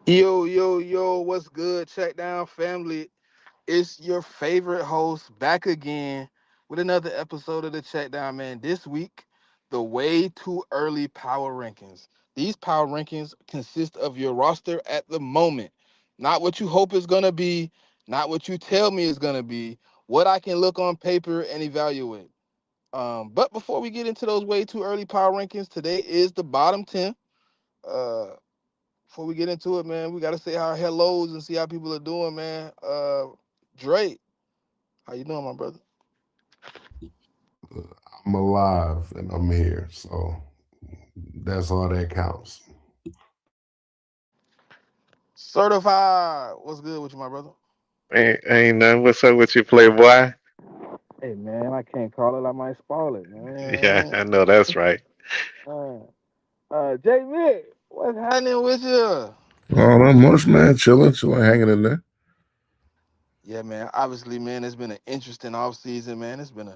Yo, yo, yo, what's good, CheckDown family? It's your favorite host back again with another episode of the CheckDown, man. This week, the way too early power rankings. These power rankings consist of your roster at the moment, not what you hope is going to be, not what you tell me is going to be, what I can look on paper and evaluate. But before we get into those way too early power rankings, today is the bottom 10. Uh, Before we get into it, man, we gotta say our hellos and see how people are doing, man. Drake, how you doing, my brother? I'm alive and I'm here, so that's all that counts. Certified. What's good with you, my brother? Ain't nothing. What's up with you, Playboy? Hey, man, I can't call it. I might spoil it, Yeah, man. I know that's right. Uh, JMIK, what's happening with you? Oh, not much, man. Chilling, hanging in there. Yeah, man. Obviously, man, it's been an interesting offseason, man. It's been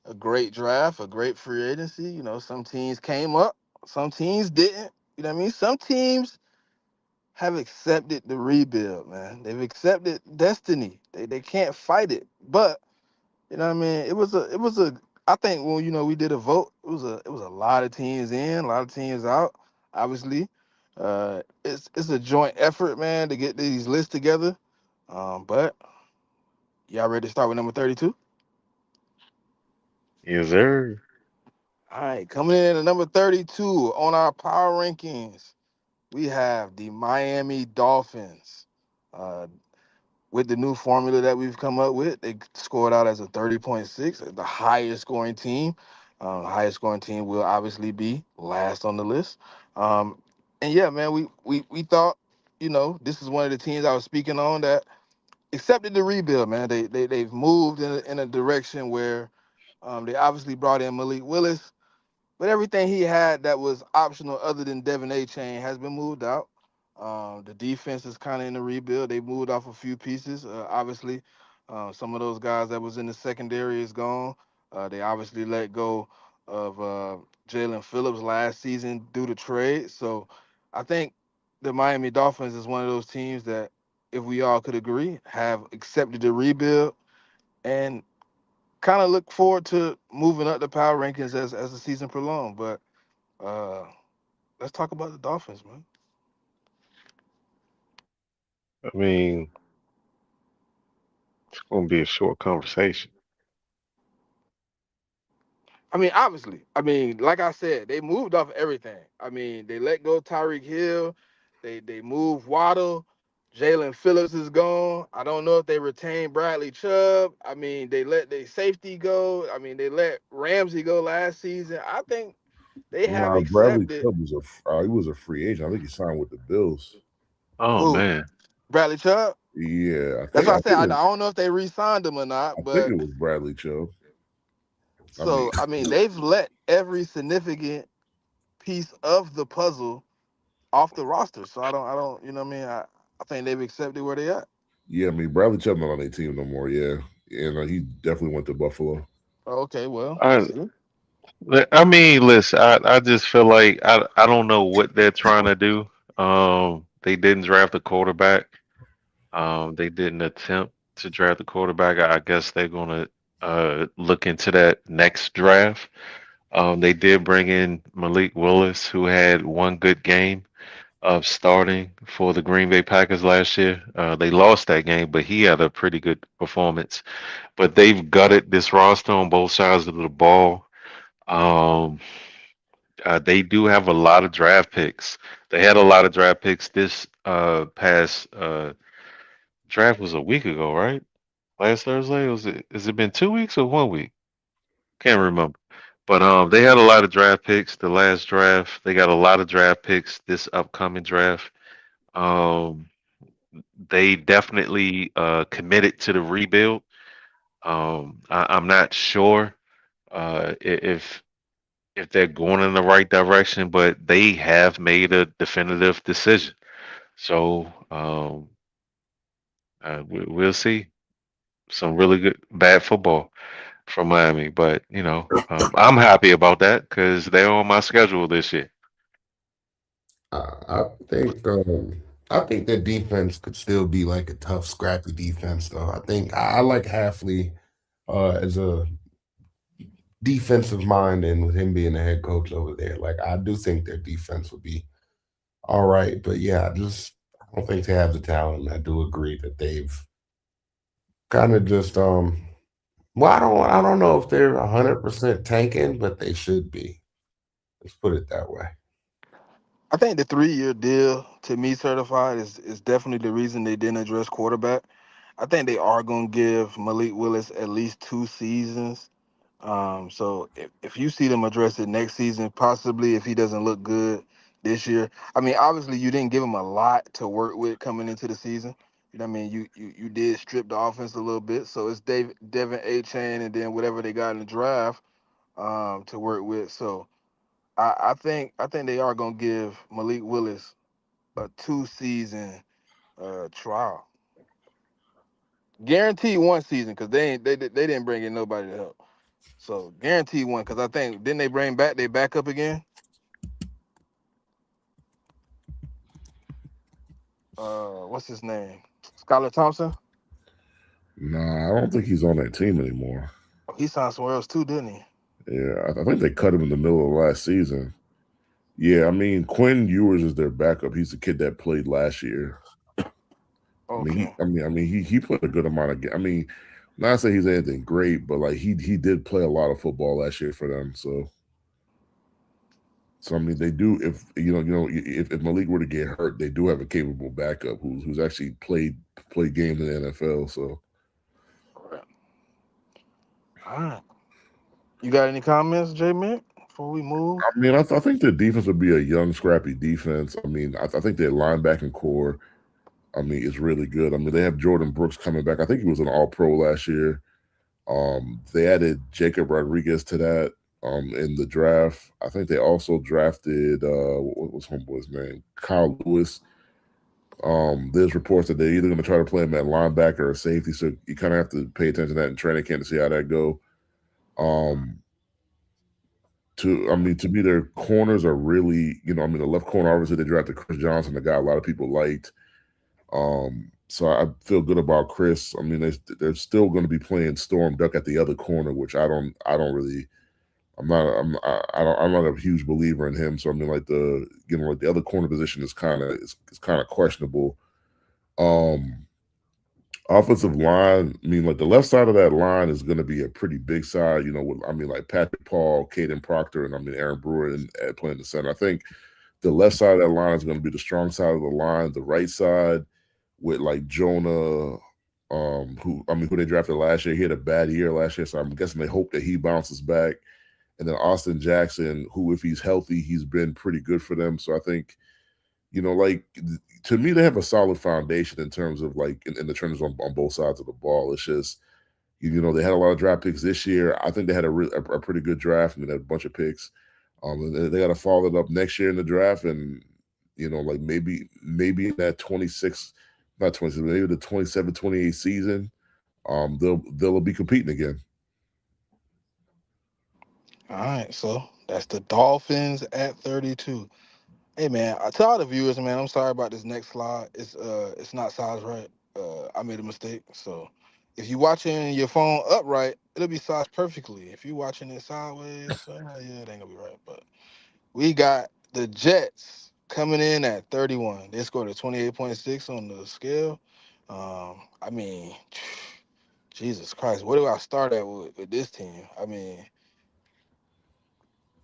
a great draft, a great free agency. You know, some teams came up, some teams didn't. You know what I mean? Some teams have accepted the rebuild, man. They've accepted destiny. They can't fight it. But you know what I mean? It was a I think when we did a vote, it was a lot of teams in, a lot of teams out, obviously. It's a joint effort, man, to get these lists together. But y'all ready to start with number 32? Yes, sir. All right, coming in at number 32 on our power rankings, we have the Miami Dolphins. Uh, with the new formula that we've come up with, they scored out as a 30.6, the highest scoring team. The highest scoring team will obviously be last on the list. Um, and yeah, man, we thought, this is one of the teams I was speaking on that accepted the rebuild, man. They've moved in a direction where they obviously brought in Malik Willis, but everything he had that was optional other than Devin A. Chain has been moved out. The defense is kind of in the rebuild. They moved off a few pieces. Obviously, some of those guys that was in the secondary is gone. They obviously let go of Jalen Phillips last season due to trade. So I think the Miami Dolphins is one of those teams that, if we all could agree, have accepted the rebuild and kind of look forward to moving up the power rankings as the season prolonged. But uh, let's talk about the Dolphins, man. I mean, it's gonna be a short conversation. I mean, obviously, like I said, they moved off everything. I mean, they let go of Tyreek Hill, they moved Waddle, Jalen Phillips is gone. I don't know if they retained Bradley Chubb. I mean, they let their safety go. I mean, they let Ramsey go last season. I think they have Nah, Bradley accepted Chubb he was a free agent. I think he signed with the Bills. Oh who man, Bradley Chubb. Yeah, I That's think why I I said think I it, don't know if they re-signed him or I not, think it but was Bradley Chubb. I mean, so I mean they've let every significant piece of the puzzle off the roster. So I don't, you know what I mean? I think they've accepted where they at. yeah, I mean Bradley Chubb not on their team no more. Yeah, and he definitely went to Buffalo. Okay, well, I see. I mean, listen, I just feel like I don't know what they're trying to do. They didn't draft a quarterback. They didn't attempt to draft a quarterback. I guess they're gonna look into that next draft. They did bring in Malik Willis, who had one good game of starting for the Green Bay Packers last year. They lost that game, but he had a pretty good performance. But they've gutted this roster on both sides of the ball. Um, they do have a lot of draft picks. They had a lot of draft picks. This past draft was a week ago, right? Last Thursday? Was it? Has it been 2 weeks or 1 week? Can't remember. But they had a lot of draft picks. The last draft, they got a lot of draft picks this upcoming draft. Um, they definitely committed to the rebuild. I'm not sure if they're going in the right direction, but they have made a definitive decision. So we'll see some really good bad football from Miami, but I'm happy about that because they're on my schedule this year. I think. I think their defense could still be like a tough, scrappy defense, though. I think I like Halfley as a defensive mind, and with him being the head coach over there, like I do think their defense would be all right. But yeah, I don't think they have the talent. I do agree that they've kind of just well, I don't know if they're 100% tanking, but they should be. Let's put it that way. I think the 3 year deal to me certified is definitely the reason they didn't address quarterback. I think they are gonna give Malik Willis at least 2 seasons. So if you see them address it next season, possibly if he doesn't look good this year, I mean, obviously you didn't give him a lot to work with coming into the season. You know what I mean? You did strip the offense a little bit, so it's Devin A. Chain and then whatever they got in the draft to work with. So I think they are gonna give Malik Willis a 2 season trial, guaranteed 1 season because they didn't bring in nobody to help. So guaranteed one because I think didn't they bring back they back up again? What's his name? Skylar Thompson. Nah, I don't think he's on that team anymore. Oh, he signed somewhere else too, didn't he? Yeah, I think they cut him in the middle of last season. Yeah, I mean Quinn Ewers is their backup. He's the kid that played last year. I mean, Okay. he played a good amount of. I mean, not say he's anything great, but like he did play a lot of football last year for them. So I mean, they do. If if Malik were to get hurt, they do have a capable backup who's actually played games in the NFL. So All right. All right. You got any comments, JMIK, before we move? I mean, I think the defense would be a young, scrappy defense. I mean, I think their linebacking core, I mean, is really good. I mean, they have Jordan Brooks coming back. I think he was an All Pro last year. They added Jacob Rodriguez to that in the draft. I think they also drafted what was homeboy's name? Kyle Lewis. There's reports that they're either going to try to play him at linebacker or safety, so you kind of have to pay attention to that in training camp to see how that go. Um, I mean, to me, their corners are really, I mean, the left corner obviously they drafted Chris Johnson, the guy a lot of people liked. So I feel good about Chris. I mean, they're still going to be playing Storm Duck at the other corner, which I don't really, I'm not, I don't, I'm not a huge believer in him. So I mean, like like the other corner position is kind of questionable. Um, Offensive line, I mean, like the left side of that line is going to be a pretty big side. I mean, like Patrick Paul, Caden Proctor, and I mean Aaron Brewer playing the center. I think the left side of that line is going to be the strong side of the line. The right side with like Jonah, who they drafted last year. He had a bad year last year, so I'm guessing they hope that he bounces back. And then Austin Jackson, who if he's healthy, he's been pretty good for them. So I think, like to me, they have a solid foundation in terms of like in the trends on both sides of the ball. It's just, they had a lot of draft picks this year. I think they had a pretty good draft. I mean, they had a bunch of picks. And they got to follow it up next year in the draft, and like maybe in that 26, not 26, maybe the 27, 28 season, they'll be competing again. All right. So that's the Dolphins at 32. Hey man, I tell all the viewers, man, I'm sorry about this next slide. It's not sized right. I made a mistake. So if you're watching your phone upright, it'll be sized perfectly. If you're watching it sideways, yeah, it ain't gonna be right. But we got the Jets coming in at 31. They scored a 28.6 on the scale. I mean, Jesus Christ, where do I start at with this team? I mean,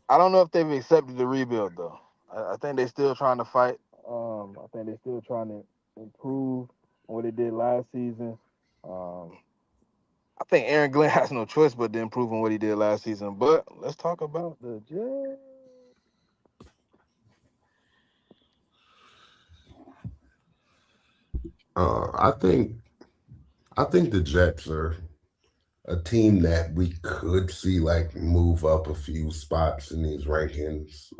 I don't know if they've accepted the rebuild though. I think they're still trying to fight. I think they're still trying to improve on what they did last season. Um, I think Aaron Glenn has no choice but to improve on what he did last season. But let's talk about the Jets. I think the Jets are a team that we could see like move up a few spots in these rankings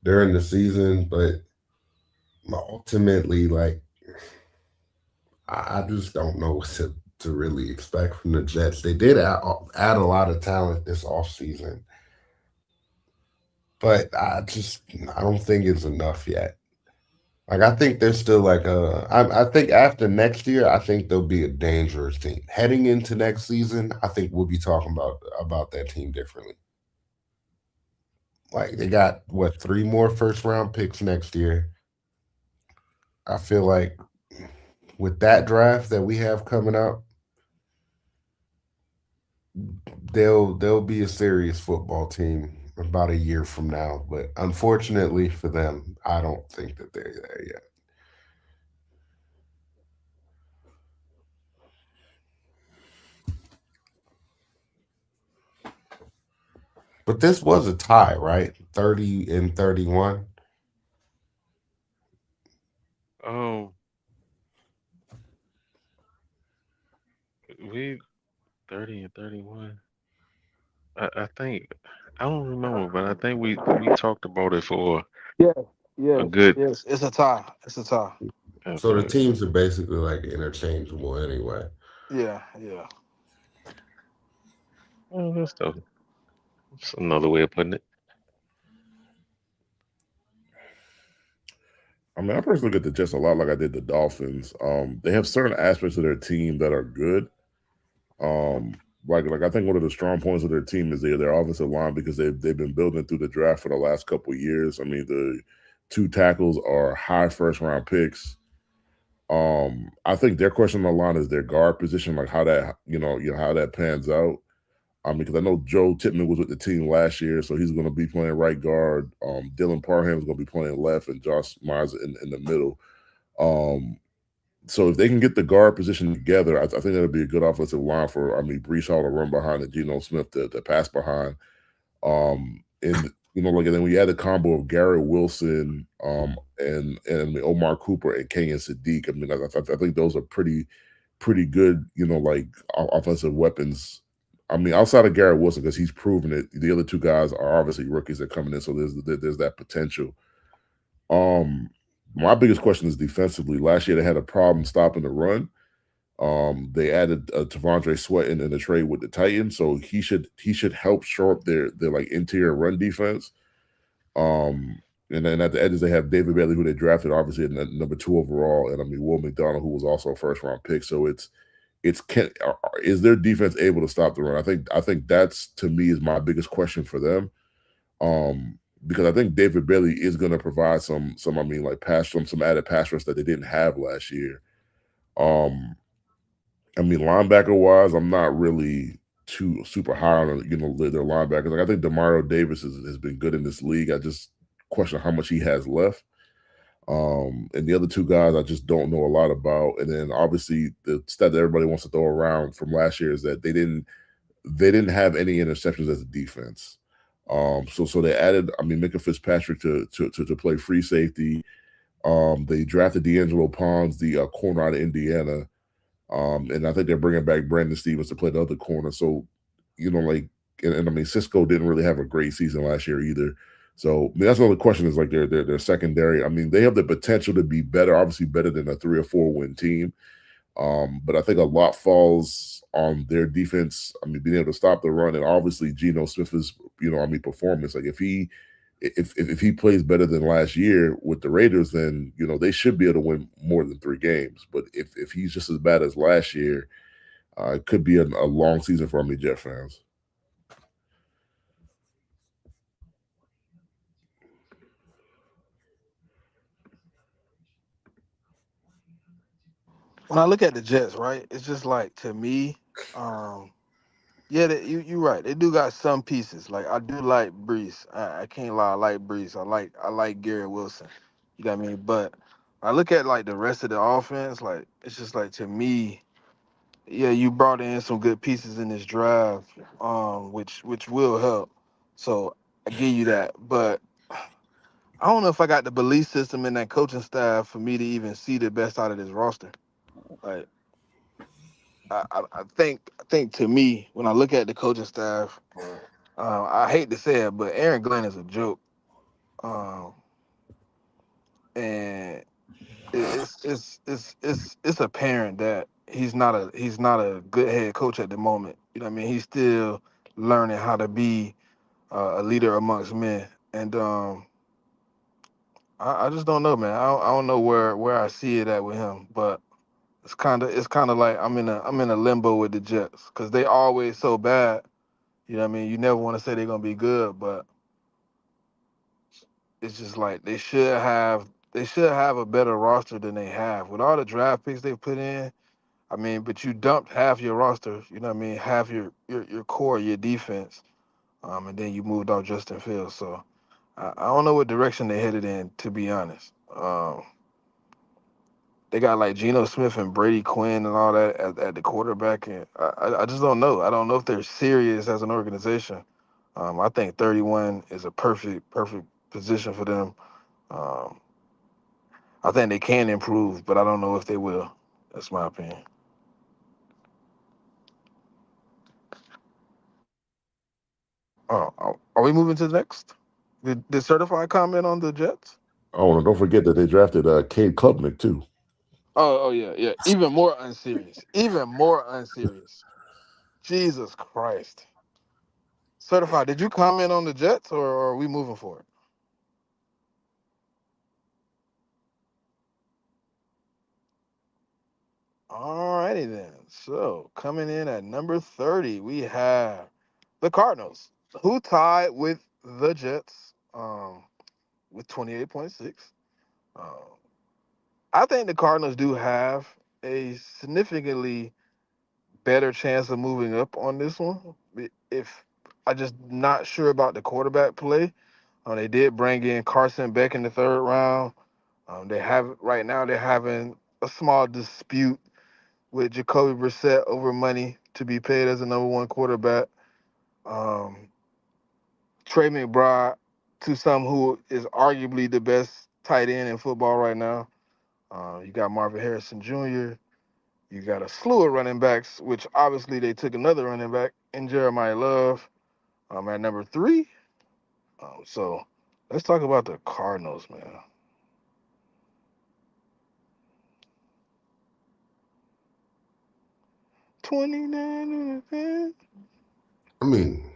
during the season, but ultimately, like I just don't know what to really expect from the Jets. They did add a lot of talent this offseason, but I don't think it's enough yet. Like I think they're still like I think after next year, I think they'll be a dangerous team. Heading into next season, I think we'll be talking about that team differently. Like they got what 3 more first round picks next year. I feel like with that draft that we have coming up, they'll be a serious football team about a year from now. But unfortunately for them, I don't think that they're there yet. But this was a tie, right? 30-31. Um, we 30 and 31. I think I don't remember, but I think we talked about it for Yes, a yes, good. yes. It's a tie. It's a tie. So the Okay, teams are basically like interchangeable anyway. Yeah, yeah. well, that's another way of putting it. I mean, I personally look at the Jets a lot like I did the Dolphins. They have certain aspects of their team that are good. Um, like I think one of the strong points of their team is their offensive line because they've been building through the draft for the last couple of years. I mean, the two tackles are high first round picks. I think their question on the line is their guard position, like how that how that pans out. I mean, because I know Joe Tippmann was with the team last year, so he's going to be playing right guard. Dylan Parham is going to be playing left, and Josh Myers in the middle. Um, so if they can get the guard position together, I think that'll be a good offensive line for. I mean, Brees Hall to run behind and Geno Smith to pass behind. And like and then we had a combo of Garrett Wilson, and Omar Cooper and Kenyon Sadiq. I mean, I think those are pretty good, like offensive weapons. I mean, outside of Garrett Wilson, because he's proven it. The other two guys are obviously rookies that coming in, so there's that potential. Um, my biggest question is defensively. Last year they had a problem stopping the run. They added Tavondre Sweat in the trade with the Titans, so he should help shore up their like interior run defense. Um, and then at the edges they have David Bailey, who they drafted obviously at number 2 overall, and I mean Will McDonald, who was also a first round pick. So is their defense able to stop the run? I think that's to me is my biggest question for them. Because I think David Bailey is going to provide some I mean like pass some added pass rush that they didn't have last year. Um, I mean, linebacker wise, I'm not really too super high on their linebackers. Like I think Demario Davis has been good in this league. I just question how much he has left. And the other two guys I just don't know a lot about. And then obviously the stat that everybody wants to throw around from last year is that they didn't have any interceptions as a defense. So they added I mean Micah Fitzpatrick to play free safety. They drafted D'Angelo Pons, the corner out of Indiana. And I think they're bringing back Brandon Stevens to play the other corner. So, like, and I mean, Cisco didn't really have a great season last year either. So, I mean, that's another question is like their secondary. I mean, they have the potential to be better, obviously better than a 3 or 4 win team. But I think a lot falls on their defense. I mean, being able to stop the run, and obviously Geno Smith is, performance. Like if he plays better than last year with the Raiders, then they should be able to win more than 3 games. But if he's just as bad as last year, it could be a long season for me Jet fans. When I look at the Jets, right, it's just like to me, yeah, you right. They do got some pieces. Like I do like Brees. I can't lie, I like Brees. I like Garrett Wilson. You know what I mean? But I look at like the rest of the offense, like it's just like to me, yeah, you brought in some good pieces in this draft, which will help. So I give you that. But I don't know if I got the belief system in that coaching staff for me to even see the best out of this roster. Like I think to me, when I look at the coaching staff, I hate to say it, but Aaron Glenn is a joke, um, and it's apparent that he's not a good head coach at the moment. You know what I mean? He's still learning how to be a leader amongst men, and I just don't know, man. I don't know where I see it at with him, but it's kind of like I'm in a limbo with the Jets because they always so bad. You know what I mean? You never want to say they're gonna be good, but it's just like they should have a better roster than they have with all the draft picks they put in. I mean, but you dumped half your roster. You know what I mean? Half your core, your defense, and then you moved off Justin Fields. So I don't know what direction they headed in, to be honest. They got like Geno Smith and Brady Quinn and all that at the quarterback, and I just don't know. I don't know if they're serious as an organization. I think 31 is a perfect position for them. Um, I think they can improve, but I don't know if they will. That's my opinion. Are we moving to the next? Did Certified comment on the Jets? Oh, and don't forget that they drafted Cade Klubnik too. Oh yeah, yeah. Even more unserious. Even more unserious. Jesus Christ. Certified. Did you comment on the Jets, or are we moving forward? Alrighty then. So coming in at number 30, we have the Cardinals, who tied with the Jets with 28.6. Um, I think the Cardinals do have a significantly better chance of moving up on this one. If I just not sure about the quarterback play. They did bring in Carson Beck in the third round. They have right now they're having a small dispute with Jacoby Brissett over money to be paid as a number one quarterback. Um, Trey McBride, to some who is arguably the best tight end in football right now. You got Marvin Harrison Jr. You got a slew of running backs, which obviously they took another running back in Jeremiah Love at number three. So let's talk about the Cardinals, man. 29. I mean,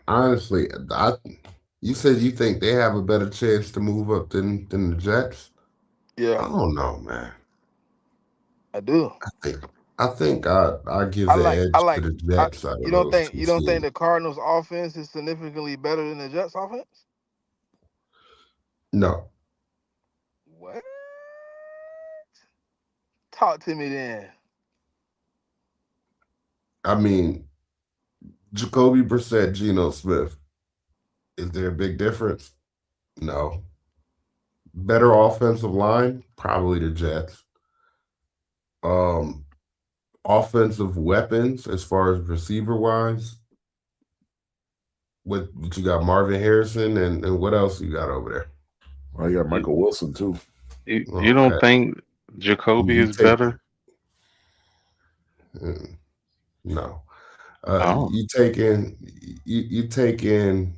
honestly, you said you think they have a better chance to move up than the Jets. Yeah, I don't know, man. I do. I think I give I the like I edge to like the I Jets out you of don't those think two you don't think teams. the Cardinals offense is significantly better than the Jets offense? No, What? Talk to me then. I mean Jacoby Brissett, Geno Smith. Is there a big difference? No. Better offensive line, probably the Jets. Um, Offensive weapons as far as receiver wise, what you got Marvin Harrison and what else you got over there? Well, you got You, Michael Wilson too. you don't Okay, think Jacoby you is take better? uh, no. Oh, You take in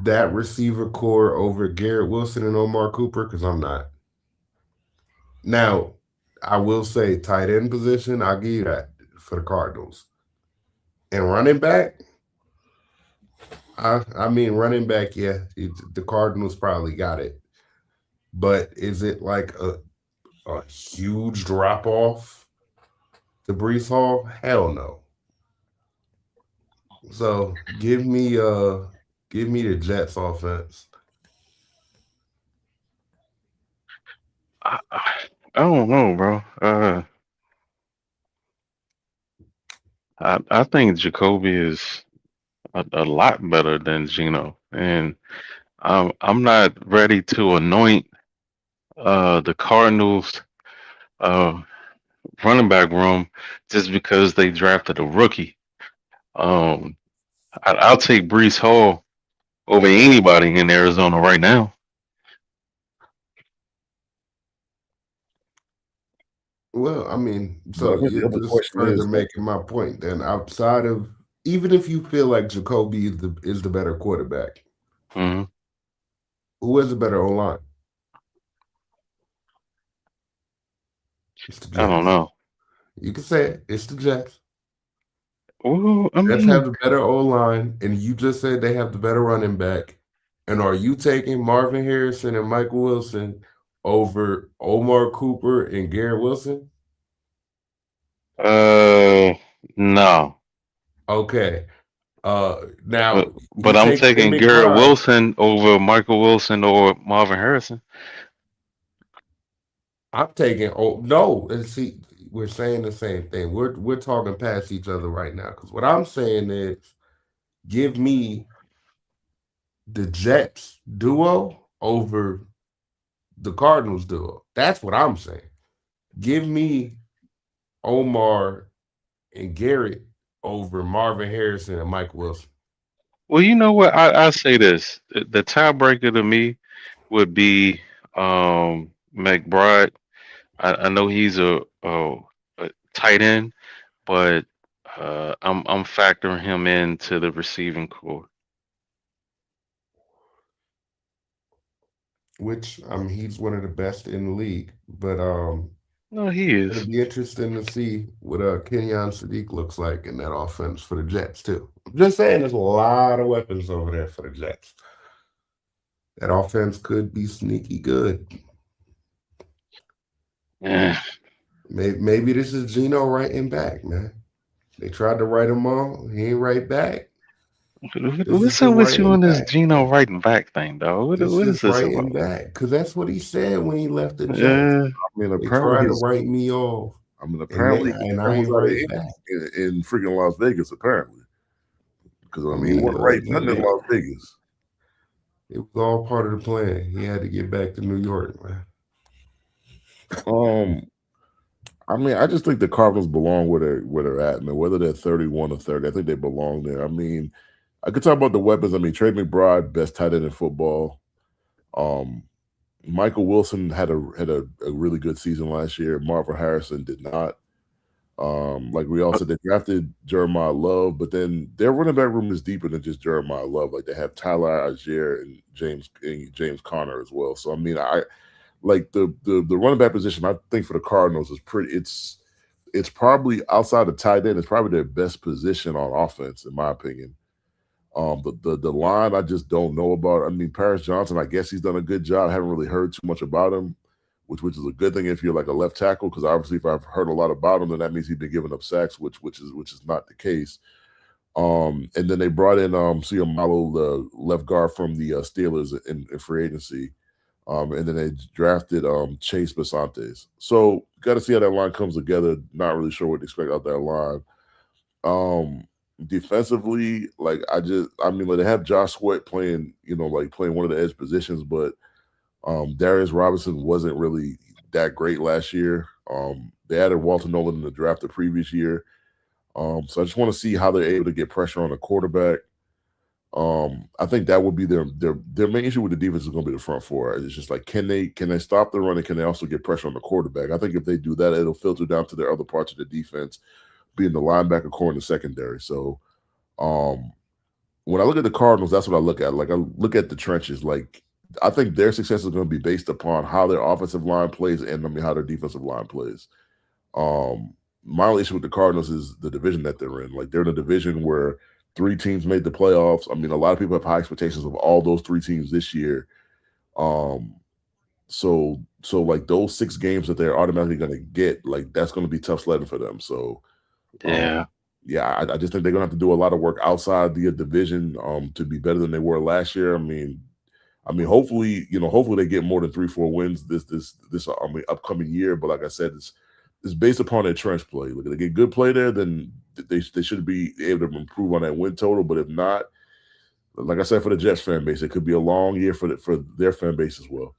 that receiver core over Garrett Wilson and Omar Cooper because I'm not. Now, I will say tight end position, I'll give you that for the Cardinals. And running back, I mean running back, yeah, the Cardinals probably got it. But is it like a huge drop off to Brees Hall? Hell no. So give me the Jets offense. I don't know, bro. I think Jacoby is a lot better than Geno, and I'm not ready to anoint the Cardinals uh running back room just because they drafted a rookie. Um, I'll take Brees Hall over anybody in Arizona right now. Well, I mean, But I so guess you're the other just question further is, making my point. Then outside of even if you feel like Jacoby is the better quarterback, Hmm. who has a better O line? It's the I don't Jets. know. You can say it. It's the Jets. Well, I Jets mean, have the better O line, and you just said they have the better running back. And are you taking Marvin Harrison and Michael Wilson over Omar Cooper and Garrett Wilson? Uh, no. Okay. But Now you I'm take Trey taking Garrett McBride. Wilson over Michael Wilson or Marvin Harrison. I'm taking. Oh no, and see, we're saying the same thing. We're talking past each other right now because what I'm saying is, give me the Jets duo over the Cardinals duo. That's what I'm saying. Give me Omar and Garrett over Marvin Harrison and Mike Wilson. Well, you know what? I say this. The tiebreaker to me would be McBride. I know he's a tight end, but I'm factoring him into the receiving core. Which he's one of the best in the league. But No, he it'll is. be interesting to see what Kenyon Sadiq looks like in that offense for the Jets too. I'm just saying, there's a lot of weapons over there for the Jets. That offense could be sneaky good. Yeah. Maybe this is Geno writing back, man. They tried to write him off. He ain't right back. This is What's up him with you writing on this back, Gino man. writing back thing, dog? This What is is this writing about? back because that's what he said when he left the Jets. Uh, I mean, They apparently tried to his. write me off, I mean, and apparently his I son was ain't out of right back. ink in freaking Las Vegas. Apparently, because I I mean, he mean, wasn't right nothing in Las Vegas. it was all part of the plan. He had to get back to New York, man. Um, I mean, I just think the Cardinals belong where they're at, man. Whether they're 31 or 30, I think they belong there. I mean, I could talk about the weapons. I mean, Trey McBride, best tight end in football. Um, Michael Wilson had a really good season last year. Marvin Harrison did not. Like we all said, they drafted Jeremiah Love, but then their running back room is deeper than just Jeremiah Love. Like they have Tyler Algier and James Conner as well. So I mean, I like the running back position. I think for the Cardinals is pretty. It's probably outside of tight end. It's probably their best position on offense, in my opinion. The line I just don't know about. I mean, Paris Johnson, I guess he's done a good job. I haven't really heard too much about him, which is a good thing if you're like a left tackle, because obviously if I've heard a lot about him, then that means he's been giving up sacks, which is not the case. And then they brought in Siamalo, the left guard from the Steelers in free agency. And then they drafted Chase Basantes. So got to see how that line comes together. Not really sure what to expect out that line. Defensively, like I mean, like they have Josh Sweat playing, like playing one of the edge positions, but Darius Robinson wasn't really that great last year. They added Walter Nolan in the draft the previous year. So I just want to see how they're able to get pressure on the quarterback. I think that would be their main issue with the defense is going to be the front four. It's just like can they stop the run and can they also get pressure on the quarterback? I think if they do that, it'll filter down to their other parts of the defense, being the linebacker core and the secondary. So when I look at the Cardinals, that's what I look at. Like I look at the trenches. Like I think their success is going to be based upon how their offensive line plays and how their defensive line plays. My only issue with the Cardinals is the division that they're in. Like they're in a division where 3 teams made the playoffs. I mean, a lot of people have high expectations of all those 3 teams this year. So like those 6 games that they're automatically going to get, like that's going to be tough sledding for them. So, yeah. I just think they're going to have to do a lot of work outside the division to be better than they were last year. I mean, hopefully they get more than 3-4 wins this upcoming year. But like I said, it's based upon their trench play. Look, if they get good play there, then they should be able to improve on that win total. But if not, like I said, for the Jets fan base, it could be a long year for their fan base as well.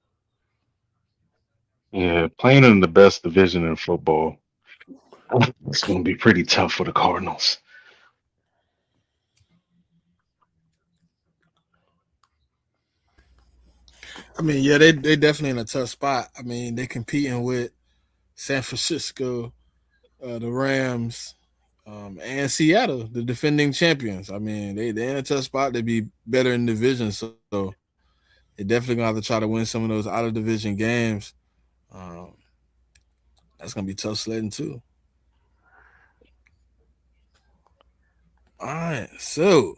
Yeah, playing in the best division in football, it's going to be pretty tough for the Cardinals. I mean, yeah, they definitely in a tough spot. I mean, they competing with San Francisco, the Rams, and Seattle, the defending champions. I mean, they're in a tough spot to be better in the division. So they definitely gonna have to try to win some of those out of division games. Um, that's gonna be tough sledding too. All right, so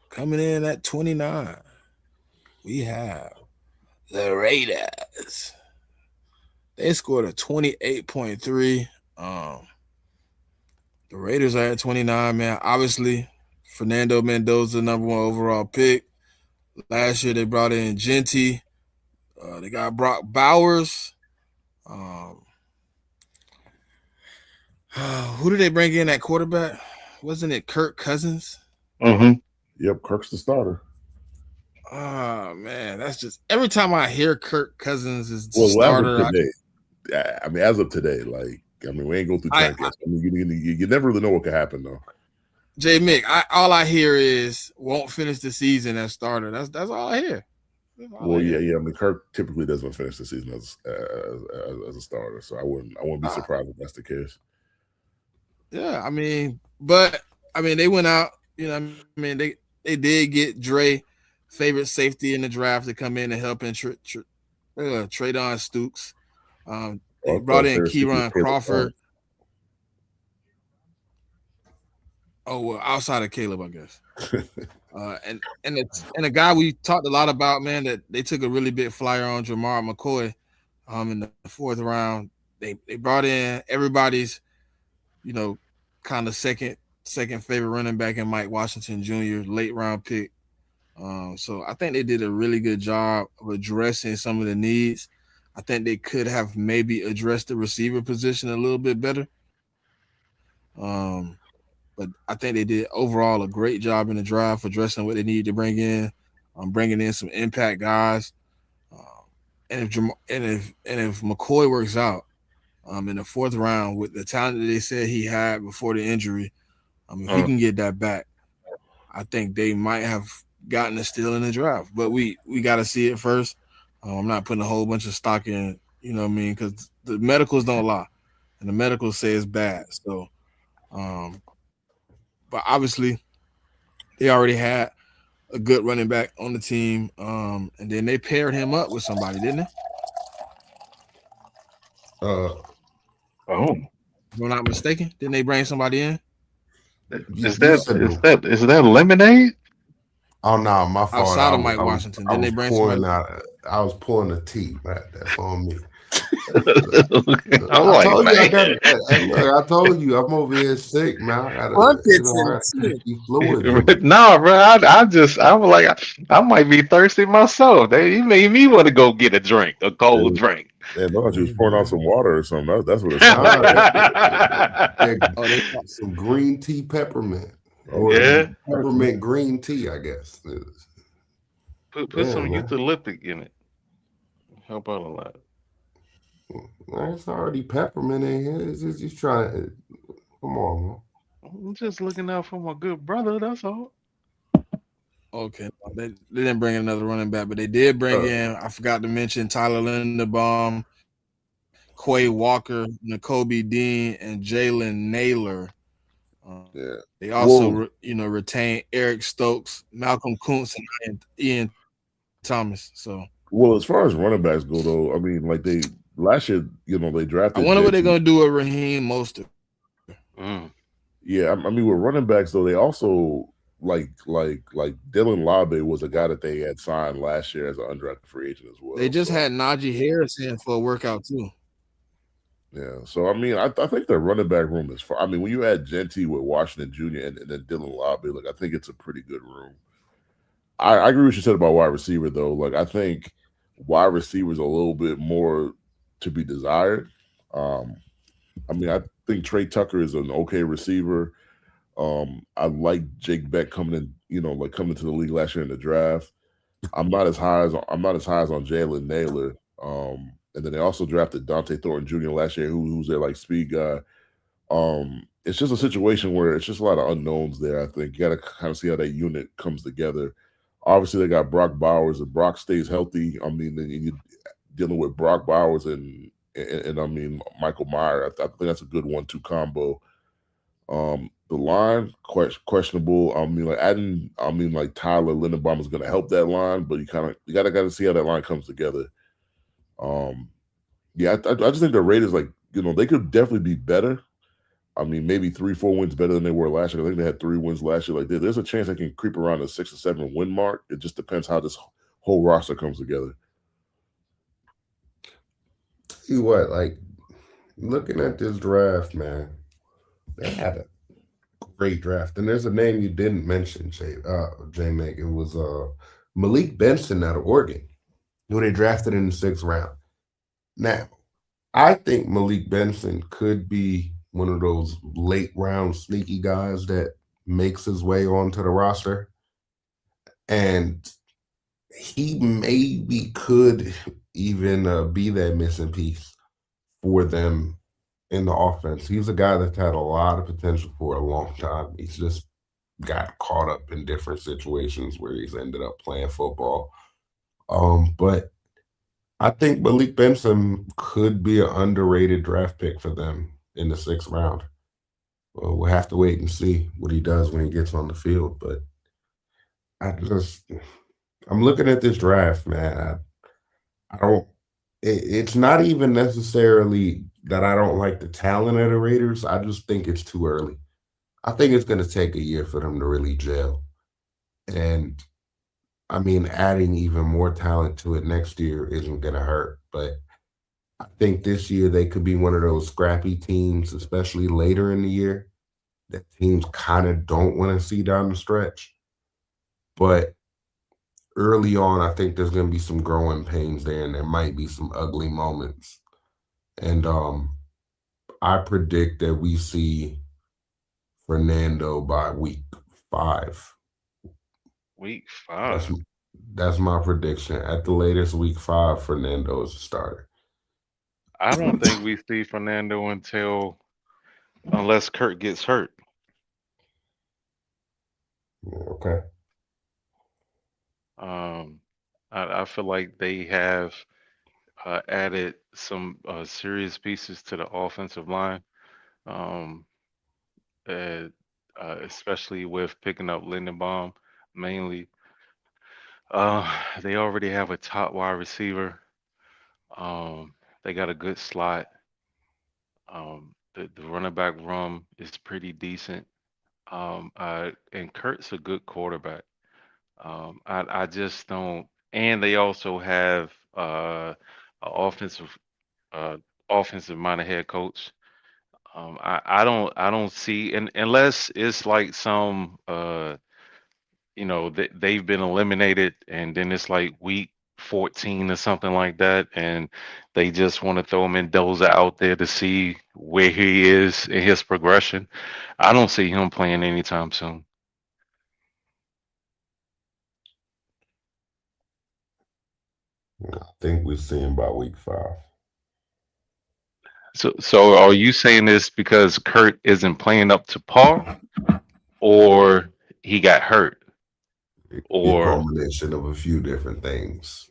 coming in at 29, we have the Raiders. They scored a 28.3. The Raiders are at 29, man. Obviously, Fernando Mendoza, number 1 overall pick. Last year they brought in Genty. They got Brock Bowers. Um, who did they bring in at quarterback? Wasn't it Kirk Cousins? Mm-hmm. Yep, Kirk's the starter. Oh man, that's just every time I hear Kirk Cousins is the Well, as of starter. today, I mean, as of today, like, I mean, we ain't go through training camps. I mean, you never really know what could happen though. JMIK, all I hear is won't finish the season as starter. That's all I hear. Well, yeah. I mean, Kirk typically doesn't finish the season as a starter, so I wouldn't be surprised if that's the case. Yeah, I mean, but I mean, they went out. You know, I mean, they did get Dre, favorite safety in the draft, to come in and help in Traydon Stukes. They brought in Kieran Crawford. Oh well, outside of Caleb, I guess. And a guy we talked a lot about, man, that they took a really big flyer on, Jamar McCoy, in the 4th round. They brought in everybody's, you know, kind of second favorite running back in Mike Washington Jr., late round pick. So I think they did a really good job of addressing some of the needs. I think they could have maybe addressed the receiver position a little bit better. But I think they did overall a great job in the draft, addressing what they needed to bring in, bringing in some impact guys. And if McCoy works out in the 4th round with the talent that they said he had before the injury, if he can get that back, I think they might have gotten a steal in the draft. But we got to see it first. I'm not putting a whole bunch of stock in, you know what I mean, because the medicals don't lie, and the medicals say it's bad. So, but obviously, they already had a good running back on the team, and then they paired him up with somebody, didn't they? Oh, if I'm not mistaken, didn't they bring somebody in? Is that lemonade? Oh no, my fault. Outside of Mike Washington, didn't they bring somebody? I was pouring a tea, man. That's on me. I told you I'm over here sick, man. I gotta keep fluid. No, bro. I was like, I might be thirsty myself. You made me want to go get a drink, a cold drink. Yeah, I thought you was pouring out some water or something. That's what it sounded like. Some green tea peppermint. Yeah. Peppermint green tea, I guess. Put some eucalyptic in it. Help out a lot. It's already peppermint in here. It's just trying to. Come on, man. I'm just looking out for my good brother. That's all. Okay, they didn't bring another running back, but they did bring in. I forgot to mention Tyler Linderbaum, Quay Walker, Nakobe Dean, and Jalen Naylor. They also, retained Eric Stokes, Malcolm Kuntz, and Ian Thomas. So, well, as far as running backs go, though, I mean, like last year, they drafted. I wonder what they're gonna do with Raheem Mostert. Yeah, I mean, with running backs though, they also like Dylan Labe was a guy that they had signed last year as an undrafted free agent as well. They just had Najee Harris in for a workout too. Yeah, so I mean, I think the running back room is far. I mean, when you add Genty with Washington Jr. and then Dylan Labe, like I think it's a pretty good room. I agree with what you said about wide receiver though. Like I think wide receiver is a little bit more to be desired. I mean, I think Trey Tucker is an okay receiver. I like Jake Beck coming in, coming into the league last year in the draft. I'm not as high as on Jalen Naylor. And then they also drafted Dante Thornton Jr. last year, who's their speed guy. It's just a situation where it's just a lot of unknowns there. I think you got to kind of see how that unit comes together. Obviously, they got Brock Bowers. If Brock stays healthy, I mean, then you're dealing with Brock Bowers and I mean Michael Meyer. I think that's a good 1-2 combo. The line questionable. I mean, Tyler Linderbaum is going to help that line, but you got to see how that line comes together. I just think the Raiders, they could definitely be better. I mean, maybe 3-4 wins better than they were last year. I think they had 3 wins last year. There's a chance they can creep around the 6 or 7 win mark. It just depends how this whole roster comes together. Tell you what, like looking at this draft, man, they had a great draft. And there's a name you didn't mention, JMIK. It was Malik Benson out of Oregon, who they drafted in the 6th round. Now, I think Malik Benson could be one of those late round sneaky guys that makes his way onto the roster. And he maybe could even be that missing piece for them in the offense. He's a guy that's had a lot of potential for a long time. He's just got caught up in different situations where he's ended up playing football. But I think Malik Benson could be an underrated draft pick for them in the 6th round. Well, we'll have to wait and see what he does when he gets on the field. But I'm looking at this draft, man. I don't. It's not even necessarily that I don't like the talent of the Raiders. I just think it's too early. I think it's going to take a year for them to really gel. And I mean, adding even more talent to it next year isn't going to hurt. But I think this year they could be one of those scrappy teams, especially later in the year, that teams kind of don't want to see down the stretch. But early on, I think there's going to be some growing pains there, and there might be some ugly moments. And I predict that we see Fernando by week 5. Week That's 5. that's my prediction. At the latest, week 5, Fernando is a starter. I don't think we see Fernando unless Kurt gets hurt. Okay. I feel like they have added some serious pieces to the offensive line, um, uh, especially with picking up Lindenbaum mainly. They already have a top wide receiver. They got a good slot. The running back room is pretty decent. And Kurt's a good quarterback. I just don't. And they also have a uh, offensive minded head coach. I don't see, and unless it's like some they've been eliminated, and then it's like week 14 or something like that, and they just want to throw Mendoza out there to see where he is in his progression. I don't see him playing anytime soon. I think we see him by week 5. So are you saying this because Kurt isn't playing up to par, or he got hurt, Be a or culmination of a few different things.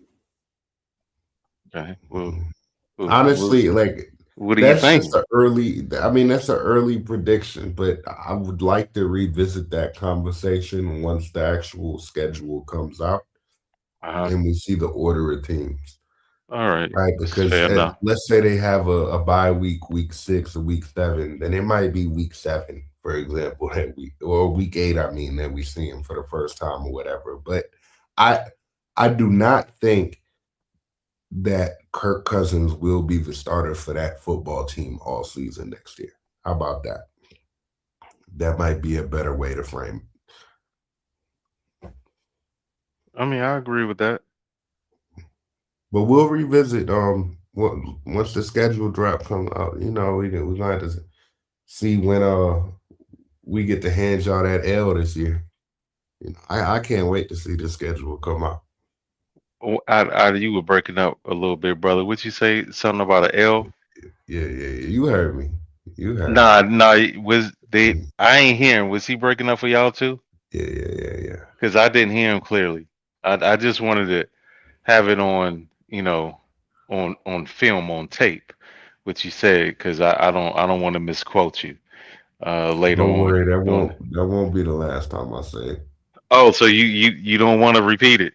okay? Well, Honestly, like what do you that's just think? the early. I mean, that's an early prediction, but I would like to revisit that conversation once the actual schedule comes out Uh-huh. and we see the order of teams. All right, Right, that's because fair enough. let's say they have a bye week, week 6 or week 7, then it might be week 7, for example, that we or week 8. I mean, that we see him for the first time or whatever. But I I do not think that Kirk Cousins will be the starter for that football team all season next year. How about that? That might be a better way to frame I mean, I agree with that. But we'll revisit once the schedule drop comes out. We're gonna have to see when we get to hand y'all that L this year. I can't wait to see the schedule come out. You were breaking up a little bit, brother. What you say? Something about an L? Yeah. You heard me. You heard me. Nah. Was they? I ain't hearing. Was he breaking up for y'all too? Yeah. Because I didn't hear him clearly. I just wanted to have it on, on film, on tape, what you said, because I don't want to misquote you later Don't on. worry, that Doing it. won't be the last time I say it. Oh, so you don't want to repeat it?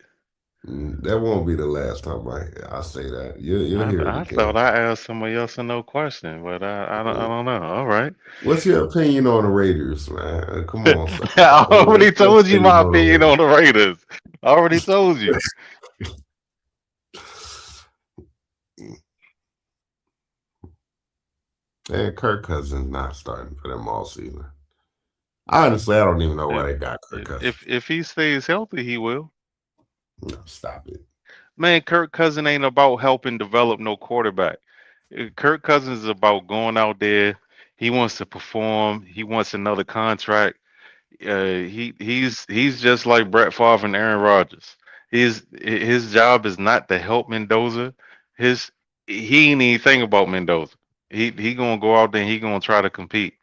That won't be the last time I say that. You'll hear it I thought again. I asked somebody else a no question, but I don't know. All right. What's your opinion on the Raiders, man? Come on, son. I already What's your told you opinion my on the opinion Raiders? on the Raiders. I already told you. And Kirk Cousins not starting for them all season. Honestly, I don't even know why they got Kirk Cousins. If he stays healthy, he will. No, stop it. Man, Kirk Cousins ain't about helping develop no quarterback. Kirk Cousins is about going out there. He wants to perform. He wants another contract. He's just like Brett Favre and Aaron Rodgers. His job is not to help Mendoza. His he ain't even think about Mendoza. He gonna go out there and he gonna try to compete.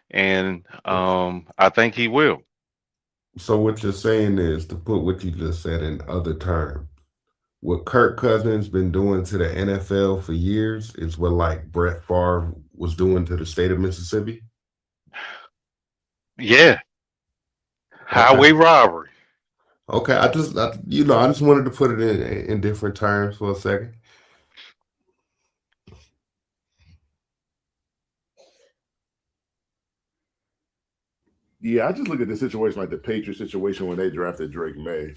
And I think he will. So what you're saying is, to put what you just said in other terms, what Kirk Cousins been doing to the NFL for years is what like Brett Favre was doing to the state of Mississippi. Yeah, Okay. highway robbery. Okay. I just wanted to put it in different terms for a second. Yeah, I just look at the situation like the Patriots situation when they drafted Drake May.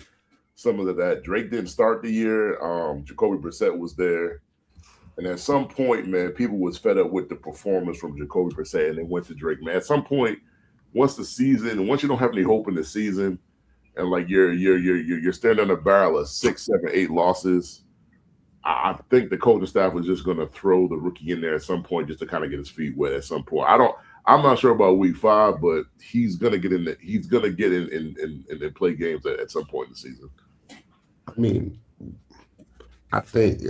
Some of that Drake didn't start the year. Jacoby Brissett was there. And at some point, man, people was fed up with the performance from Jacoby Brissett, and they went to Drake. Man, at some point, once you don't have any hope in the season, and like you're staring down the barrel of 6, 7, 8 losses, I think the coaching staff was just going to throw the rookie in there at some point just to kind of get his feet wet. At some point, I'm not sure about week 5, but he's going to get in. He's going to get in and play games at some point in the season. I mean, I think.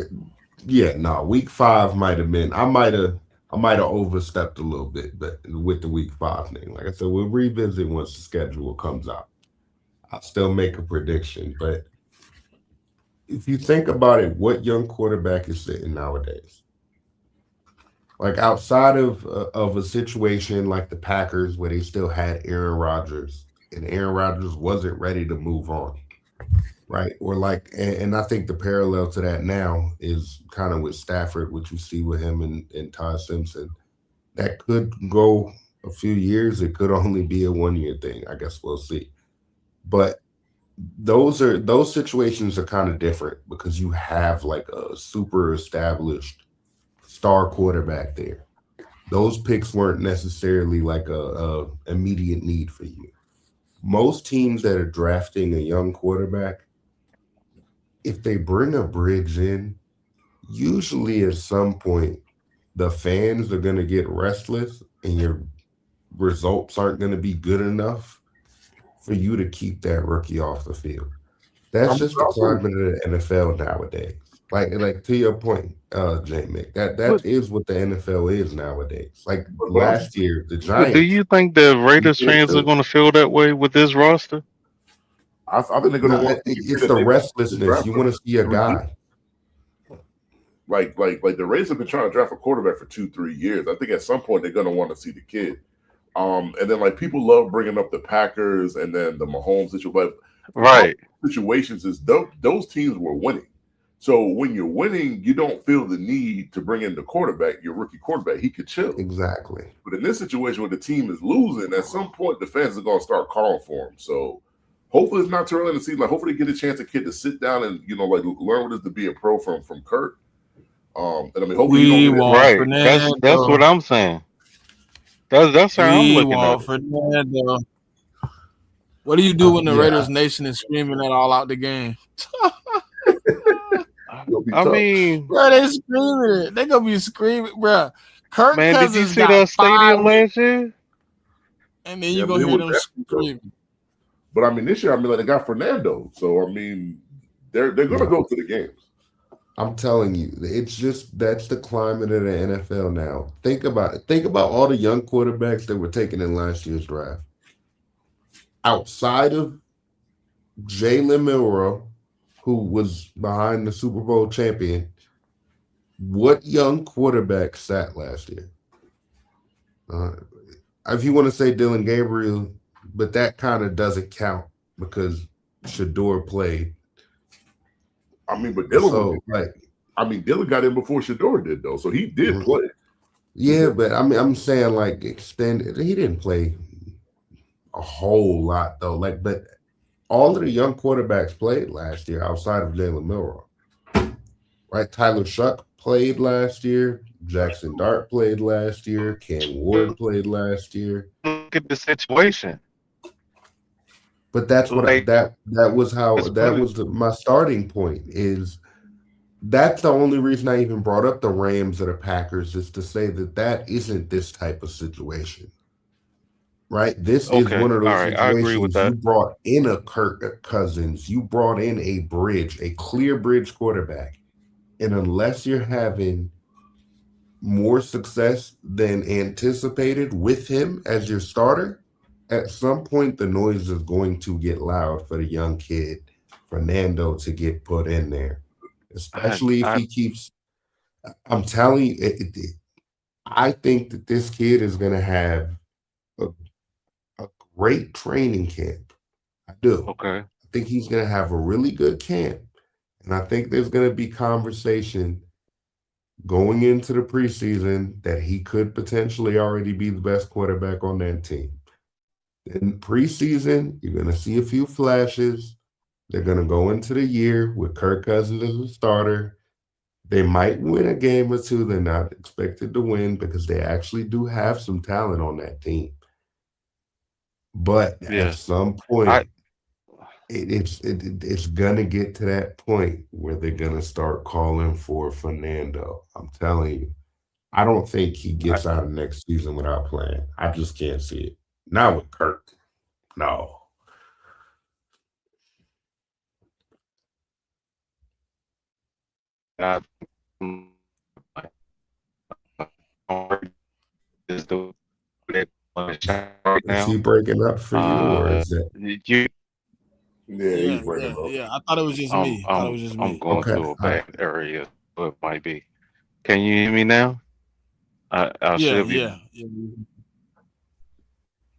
Yeah, no, week 5 might have been. I might have overstepped a little bit, but with the week 5 thing, like I said, we'll revisit once the schedule comes out. I'll still make a prediction, but if you think about it, what young quarterback is sitting nowadays? Like outside of a situation like the Packers, where they still had Aaron Rodgers, and Aaron Rodgers wasn't ready to move on. Right. Or like, and I think the parallel to that now is kind of with Stafford, what you see with him and Todd Simpson. That could go a few years. It could only be a 1-year thing. I guess we'll see. But those situations are kind of different because you have like a super established star quarterback there. Those picks weren't necessarily like a immediate need for you. Most teams that are drafting a young quarterback, if they bring a bridge in, usually at some point the fans are going to get restless and your results aren't going to be good enough for you to keep that rookie off the field. That's just the climate of the NFL nowadays. Like to your point, JMIK, that is what the NFL is nowadays. Like last year, the Giants. Do you think the Raiders fans are going to feel that way with this roster? I think they're going to want. It's the restlessness. You want to see a guy. Like the Raiders have been trying to draft a quarterback for 2-3 years. I think at some point they're going to want to see the kid. And then like people love bringing up the Packers and then the Mahomes situation. But right situations is those teams were winning. So when you're winning, you don't feel the need to bring in the quarterback, your rookie quarterback. He could chill. Exactly. But in this situation where the team is losing, at some point the fans are going to start calling for him. So hopefully it's not too early in the season. Like hopefully get a chance a kid to sit down and like learn what it is to be a pro from Kurt. And I mean hopefully right. That's what I'm saying. That's how I'm looking at it. Fernando. What do you do when the Raiders Nation is screaming that all out the game? I mean, bro, they screaming it. They gonna be screaming, bro. Kirk man, Cousins did you see that stadium last year? And then you gonna hear them screaming. But I mean, this year, I mean, like they got Fernando, so I mean, they're gonna go to the games. I'm telling you, it's just that's the climate of the NFL now. Think about it. Think about all the young quarterbacks that were taken in last year's draft. Outside of Jalen Milroe, who was behind the Super Bowl champion, what young quarterback sat last year? If you want to say Dylan Gabriel, but that kind of doesn't count because Shador played. I mean, but Dylan, Dylan got in before Shador did, though, so he did play. Yeah, but I mean, I'm saying like extended. He didn't play a whole lot though. Like, but all of the young quarterbacks played last year outside of Jalen Milrow, right? Tyler Shuck played last year. Jackson Dart played last year. Cam Ward played last year. Look at the situation. But that's what Like, that was how let's put that it. was my starting point. Is that's the only reason I even brought up the Rams or the Packers, is to say that that isn't this type of situation, right? This is Okay, one of all those right, I agree with situations. You that. brought in a Kirk Cousins, you brought in a bridge, a clear bridge quarterback, and unless you're having more success than anticipated with him as your starter, at some point the noise is going to get loud for the young kid Fernando to get put in there, I, especially if I, he keeps. I'm telling you, I think that this kid is going to have a, a great training camp. I do. okay, I think he's going to have a really good camp. And I think there's going to be conversation going into the preseason that he could potentially already be the best quarterback on that team. In preseason, you're going to see a few flashes. They're going to go into the year with Kirk Cousins as a starter. They might win a game or two. They're not expected to win because they actually do have some talent on that team. But at yeah, some I, point, it's gonna get to that point where they're gonna start calling for Fernando. I'm telling you, I don't think he I, gets out of next season without playing. I just can't see it. Not with Kirk. No. I is the that on the shot right Is he now. breaking up for you, or is that You, Yeah, he's Yeah, breaking yeah, up. yeah. I thought it was just me. I thought it was just I'm me. going okay? through a bad area, but it might be. Can you hear me now? I Yeah, should be. yeah, yeah.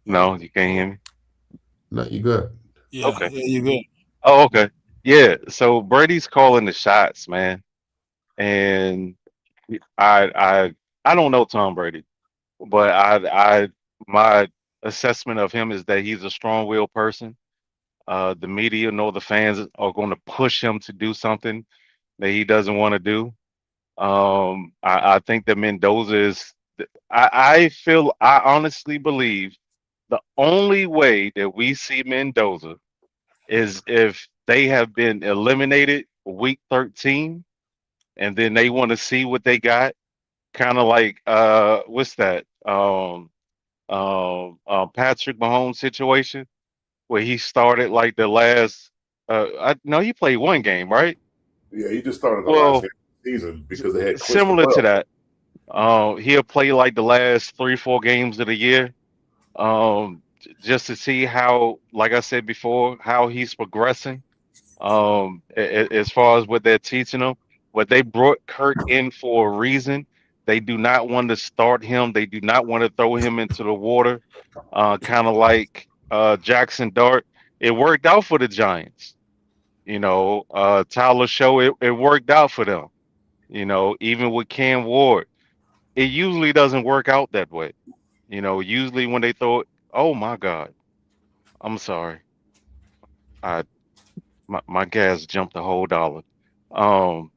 No, you can't hear me. No, you good. Yeah, Okay. yeah, you good. Oh, okay. Yeah. So Brady's calling the shots, man, and I I I don't know Tom Brady, but my assessment of him is that he's a strong-willed person. The media nor the fans are going to push him to do something that he doesn't want to do. I think that Mendoza is. I honestly believe the only way that we see Mendoza is if they have been eliminated week 13, and then they want to see what they got. Kind of like what's that? Patrick Mahomes situation where he started like the last. I no, he played one game, right? Yeah, he just started the last Well, game of the season because they had clinched the similar to playoff. that. He'll play like the last 3, 4 games of the year, just to see how, like I said before, how he's progressing. As far as what they're teaching him, what they brought Kurt in for a reason. They do not want to start him. They do not want to throw him into the water. Kind of like Jackson Dart. It worked out for the Giants. Tyler Show. It worked out for them. Even with Cam Ward, it usually doesn't work out that way. Usually when they throw it, oh my God, I'm sorry. I my gas jumped a whole dollar. Um,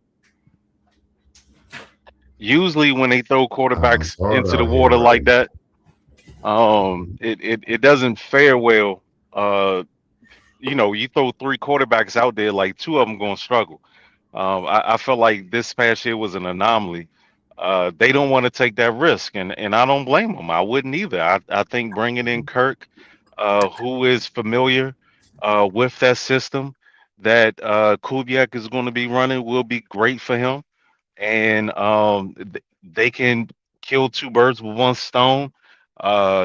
Usually when they throw It's quarterbacks hard into the out here water right like now. that, it doesn't fare well. Uh, you throw 3 quarterbacks out there, like 2 of them going to struggle. I felt like this past year was an anomaly. They don't want to take that risk, and I don't blame them. I wouldn't either. I think bringing in Kirk, who is familiar with that system that Kubiak is going to be running, will be great for him. And they can kill 2 birds with one stone.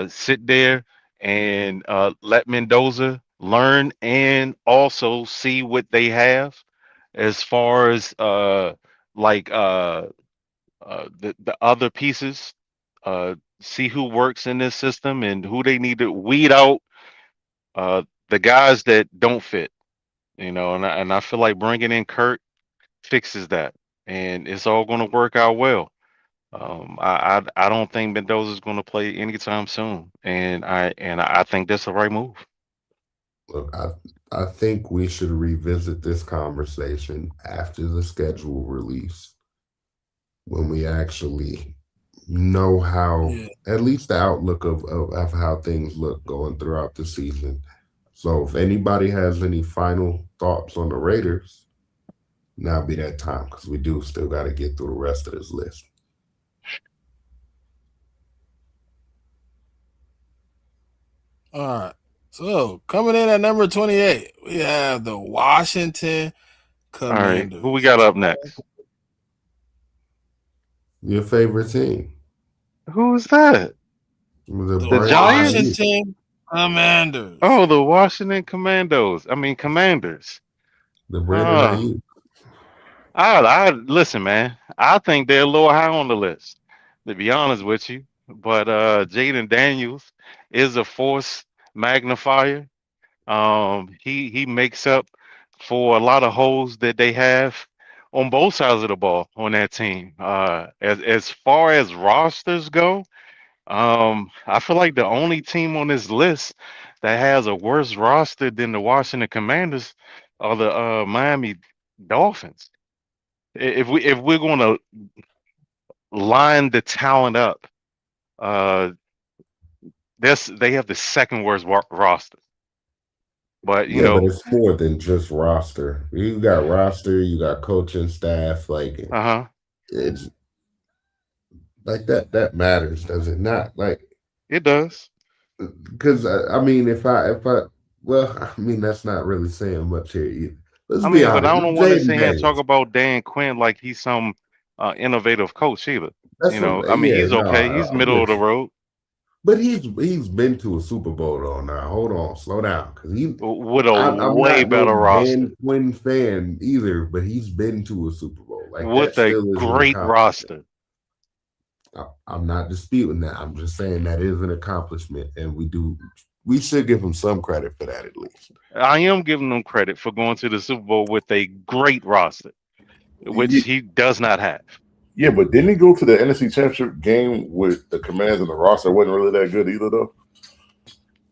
Sit there and let Mendoza learn and also see what they have as far as like the other pieces. See who works in this system and who they need to weed out the guys that don't fit. And I feel like bringing in Kurt fixes that, and it's all going to work out well. I don't think Mendoza's going to play anytime soon, and I think that's the right move. Look, I think we should revisit this conversation after the schedule release when we actually know how, at least the outlook of how things look going throughout the season. So if anybody has any final thoughts on the Raiders, now be that time because we do still got to get through the rest of this list. All right. So coming in at number 28, we have the Washington Commanders. All right, who we got up next? Your favorite team? Who's that? The Giants? Washington Commanders. Oh, the Washington Commandos. I mean, Commanders. The Brandon I listen, man. I think they're a little high on the list, to be honest with you. But Jaden Daniels is a force magnifier. He makes up for a lot of holes that they have on both sides of the ball on that team. As far as rosters go, I feel like the only team on this list that has a worse roster than the Washington Commanders are the Miami Dolphins. If we're going to line the talent up, they have the second worst roster. But you know, but it's more than just roster. You got roster, you got coaching staff. Like, it's like that matters, does it not? Like, it does. Because I mean, if I, well, I mean, that's not really saying much here either. Let's be honest. But I don't want to sit here and talk about Dan Quinn like he's some innovative coach either. He's okay. He's middle of the road. But he's been to a Super Bowl though. Now hold on, slow down, because with a way better roster. Dan Quinn fan either, but he's been to a Super Bowl like with a great roster. I'm not disputing that. I'm just saying that is an accomplishment, and we should give him some credit for that at least. I am giving him credit for going to the Super Bowl with a great roster, which he does not have. Yeah, but didn't he go to the NFC Championship game with the Commanders and the roster wasn't really that good either, though?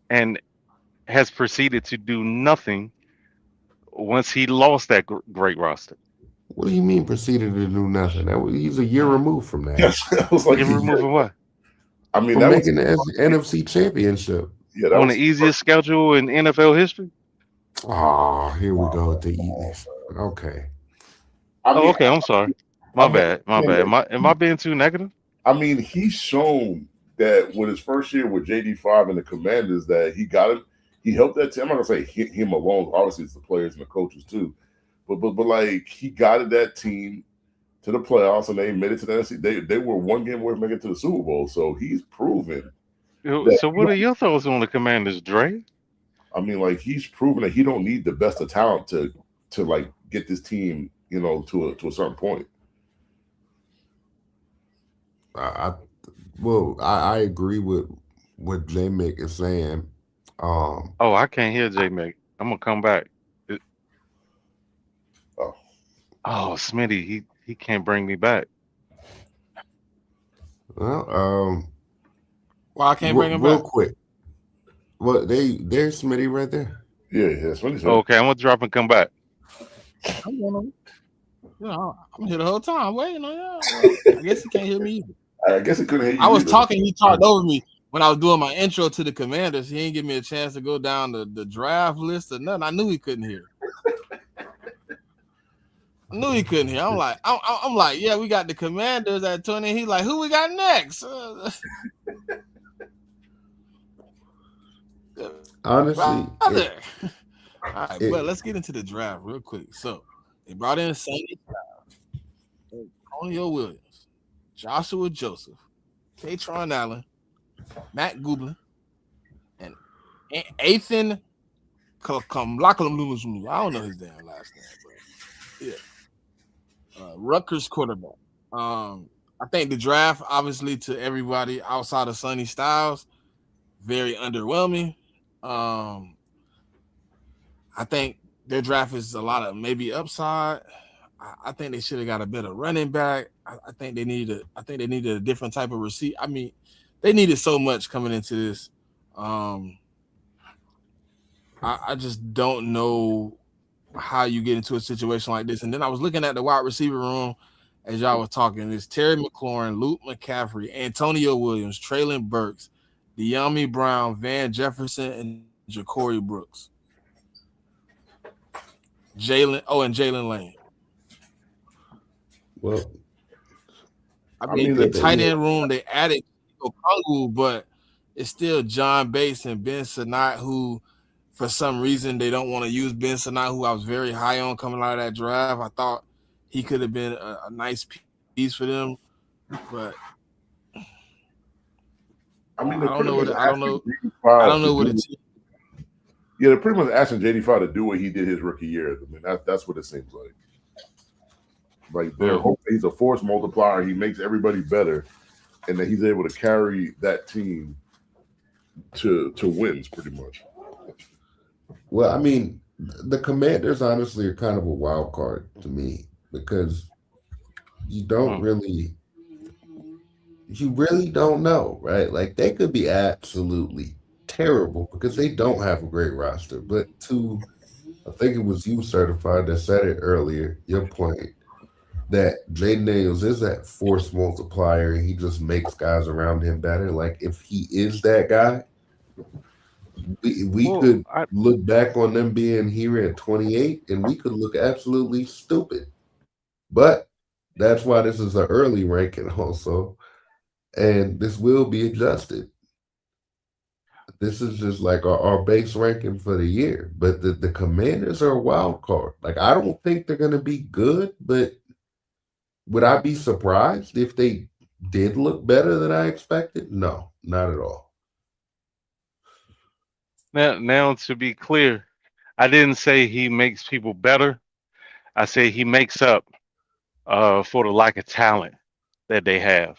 And has proceeded to do nothing once he lost that great roster. What do you mean proceeded to do nothing? He's a year removed from that. Yes, I was like, year removed from what? I mean, that making the NFC Championship. Yeah, that on the easiest schedule in NFL history. Oh, here we go with the easiest. Okay. Okay. I'm sorry. My bad. Am I being too negative? I mean, he's shown that with his first year with JD5 and the Commanders that he got him. He helped that team. I'm not gonna say him alone. Obviously, it's the players and the coaches too. But like he guided that team to the playoffs and they made it to the NFC. They were one game away from making it to the Super Bowl. So he's proven. So what are your thoughts on the Commanders, Dre? I mean, like he's proven that he don't need the best of talent to like get this team, to a certain point. I agree with what JMIK is saying. I can't hear JMIK. I'm gonna come back. Smitty, he can't bring me back. Well, well, I can't bring him real back. Quick. Well, there's Smitty right there. Yeah, Smitty's okay, I'm gonna drop and come back. I'm here the whole time waiting on y'all. I guess he can't hear me either. I guess he couldn't hear you. I was talking, he talked over me when I was doing my intro to the Commanders. He didn't give me a chance to go down the draft list or nothing. I knew he couldn't hear. I knew he couldn't hear. I'm like, yeah, we got the Commanders at 20. He's like, who we got next? Honestly, all right, but let's get into the draft real quick. So they brought in Sonny Styles, Antonio Williams, Joshua Joseph, Katron Allen, Matt Gublin, and Ethan Kamlakalum. I don't know his damn last name, but yeah. Rutgers quarterback. I think the draft, obviously, to everybody outside of Sonny Styles, very underwhelming. I think their draft is a lot of maybe upside. I think they should have got a better running back. I think they needed a different type of receiver. I mean, they needed so much coming into this. I just don't know how you get into a situation like this. And then I was looking at the wide receiver room as y'all was talking. It's Terry McLaurin, Luke McCaffrey, Antonio Williams, Traylon Burks, De'Ami Brown, Van Jefferson, and Ja'Cory Brooks. And Jalen Lane. Well, I I mean, mean the that they tight yeah. end room, they added Okongwu, but it's still John Bates and Ben Sinnott, who for some reason they don't want to use Ben Sinnott, who I was very high on coming out of that draft. I thought he could have been a nice piece for them, but I mean, I they're don't know pretty what much I don't know. asking I JD5 don't to know what do. it's. Yeah, they're pretty much asking JD5 to do what he did his rookie year. I mean, that's what it seems like. Like they're hoping he's a force multiplier. He makes everybody better, and that he's able to carry that team to wins pretty much. Well, I mean, the Commanders honestly are kind of a wild card to me because you don't really, you really don't know, right? Like they could be absolutely terrible because they don't have a great roster. But I think it was you certified that said it earlier. Your point that Jaden Daniels is that force multiplier, and he just makes guys around him better. Like if he is that guy, we Well, could look back on them being here at 28 and we could look absolutely stupid. But that's why this is an early ranking also. And this will be adjusted. This is just like our base ranking for the year. But the Commanders are a wild card. Like I don't think they're gonna be good, but would I be surprised if they did look better than I expected? No, not at all. now to be clear, I didn't say he makes people better. I say he makes up for the lack of talent that they have,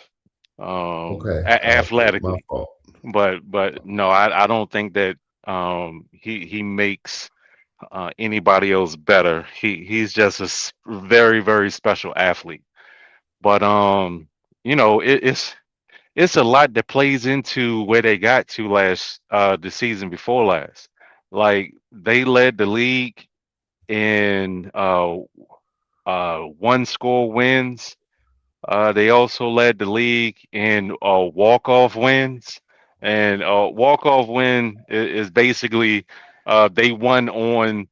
Okay, my athletically. fault. But no, I don't think that he makes anybody else better. He's just a very very special athlete. But it's a lot that plays into where they got to last the season before last. Like they led the league in one score wins. They also led the league in walk-off wins, and walk-off win is basically they won on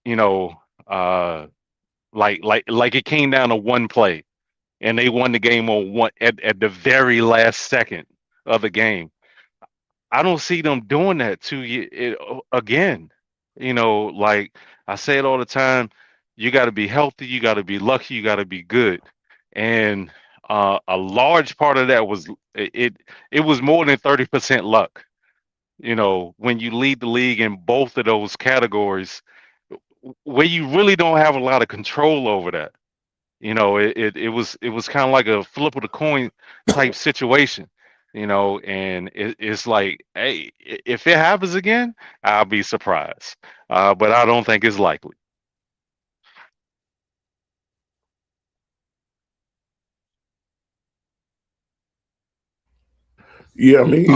you know uh, like it came down to one play, and they won the game on one at the very last second of the game. I don't see them doing that to you again. Like I say it all the time, you got to be healthy, you got to be lucky, you got to be good, and a large part of that was it was more than 30% luck. When you lead the league in both of those categories, where you really don't have a lot of control over that. It was kind of like a flip of the coin type situation. And it's like, hey, if it happens again, I'll be surprised. But I don't think it's likely. Yeah, I mean,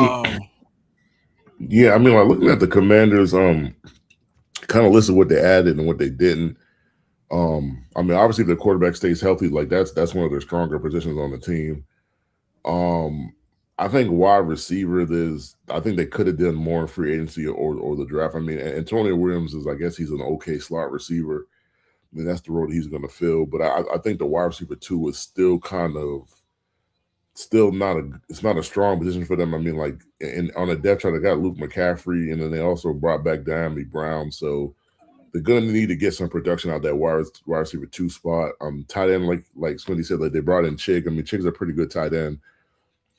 like looking at the Commanders, kind of listen what they added and what they didn't. I mean, obviously, if the quarterback stays healthy, like that's one of their stronger positions on the team. I think wide receiver, I think they could have done more in free agency or the draft. I mean, Antonio Williams I guess he's an okay slot receiver. I mean, that's the role he's going to fill. But I think the wide receiver 2 is still it's not a strong position for them. I mean, like on a depth chart, they got Luke McCaffrey, and then they also brought back De'Ami Brown. So they're going to need to get some production out of that wide receiver 2 spot. Tight end, like Smitty said, like they brought in Chick. I mean, Chick's a pretty good tight end.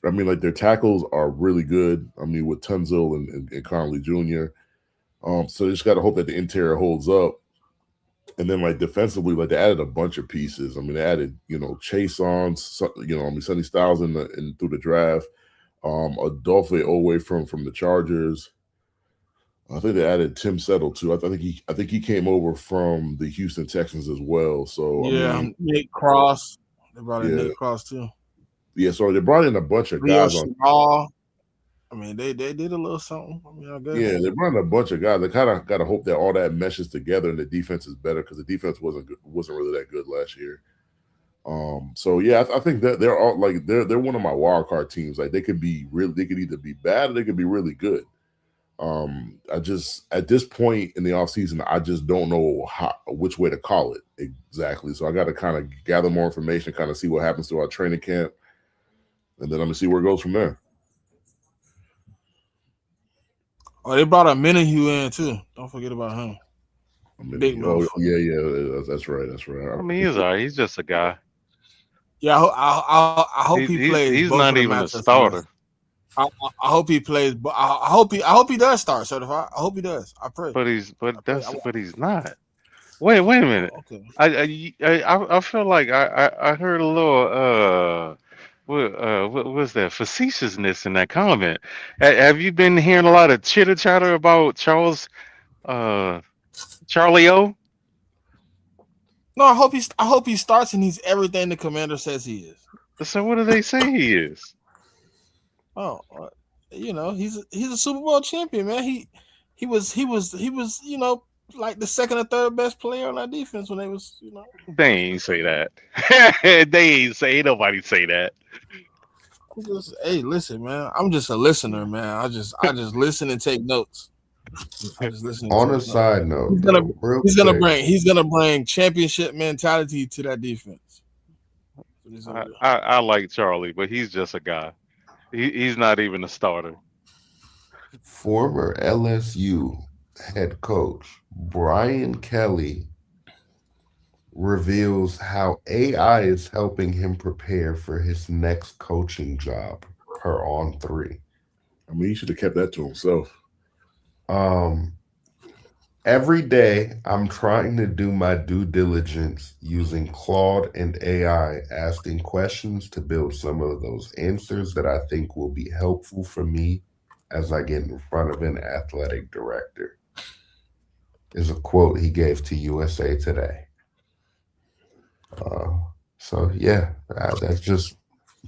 I mean, like their tackles are really good. I mean, with Tunzel and Conley Jr. So they just got to hope that the interior holds up. And then, like defensively, like they added a bunch of pieces. I mean, they added Chase on, Sonny Styles in through the draft. Adolphe Owe from the Chargers. I think they added Tim Settle too. I think he came over from the Houston Texans as well. So Yeah, I mean, Nate Cross. They brought in yeah, Nate Cross too. yeah. So they brought in a bunch of Leo guys on. Chenal. I mean, they did a little something. I mean, I guess. Yeah, they're running a bunch of guys. They kind of got to hope that all that meshes together and the defense is better because the defense wasn't really that good last year. So yeah, I think that they're all like they're one of my wild card teams. Like they could either be bad or they could be really good. I just at this point in the offseason, I just don't know which way to call it exactly. So I got to kind of gather more information, kind of see what happens to our training camp, and then I'm gonna see where it goes from there. Oh, they brought a Minahu in too. Don't forget about him. Big Oh motherfucker. yeah, that's right. I mean, he's alright. He's just a guy. Yeah, I hope he plays He's both of not the even a matchups. starter. I hope he plays. But I hope he does start certified. I hope he does. I pray. But I pray. he's not. Wait a minute. Okay. I feel like I heard a little what was that facetiousness in that comment? Have you been hearing a lot of chitter chatter about Charlie O? No, I hope he starts and he's everything the commander says he is. So what do they say he is? Oh, he's a Super Bowl champion, man. He was like the second or third best player on that defense when they was. They ain't say that. Ain't nobody say that. Hey, listen, man. I'm just a listener, man. I just listen and take notes. I just listen. On a side note, he's gonna bring championship mentality to that defense. I like Charlie, but he's just a guy. He's not even a starter. Former LSU head coach Brian Kelly reveals how AI is helping him prepare for his next coaching job per On3. I mean, he should have kept that to himself. Every day I'm trying to do my due diligence using Claude and AI, asking questions to build some of those answers that I think will be helpful for me as I get in front of an athletic director. Is a quote he gave to USA Today. So yeah, that's just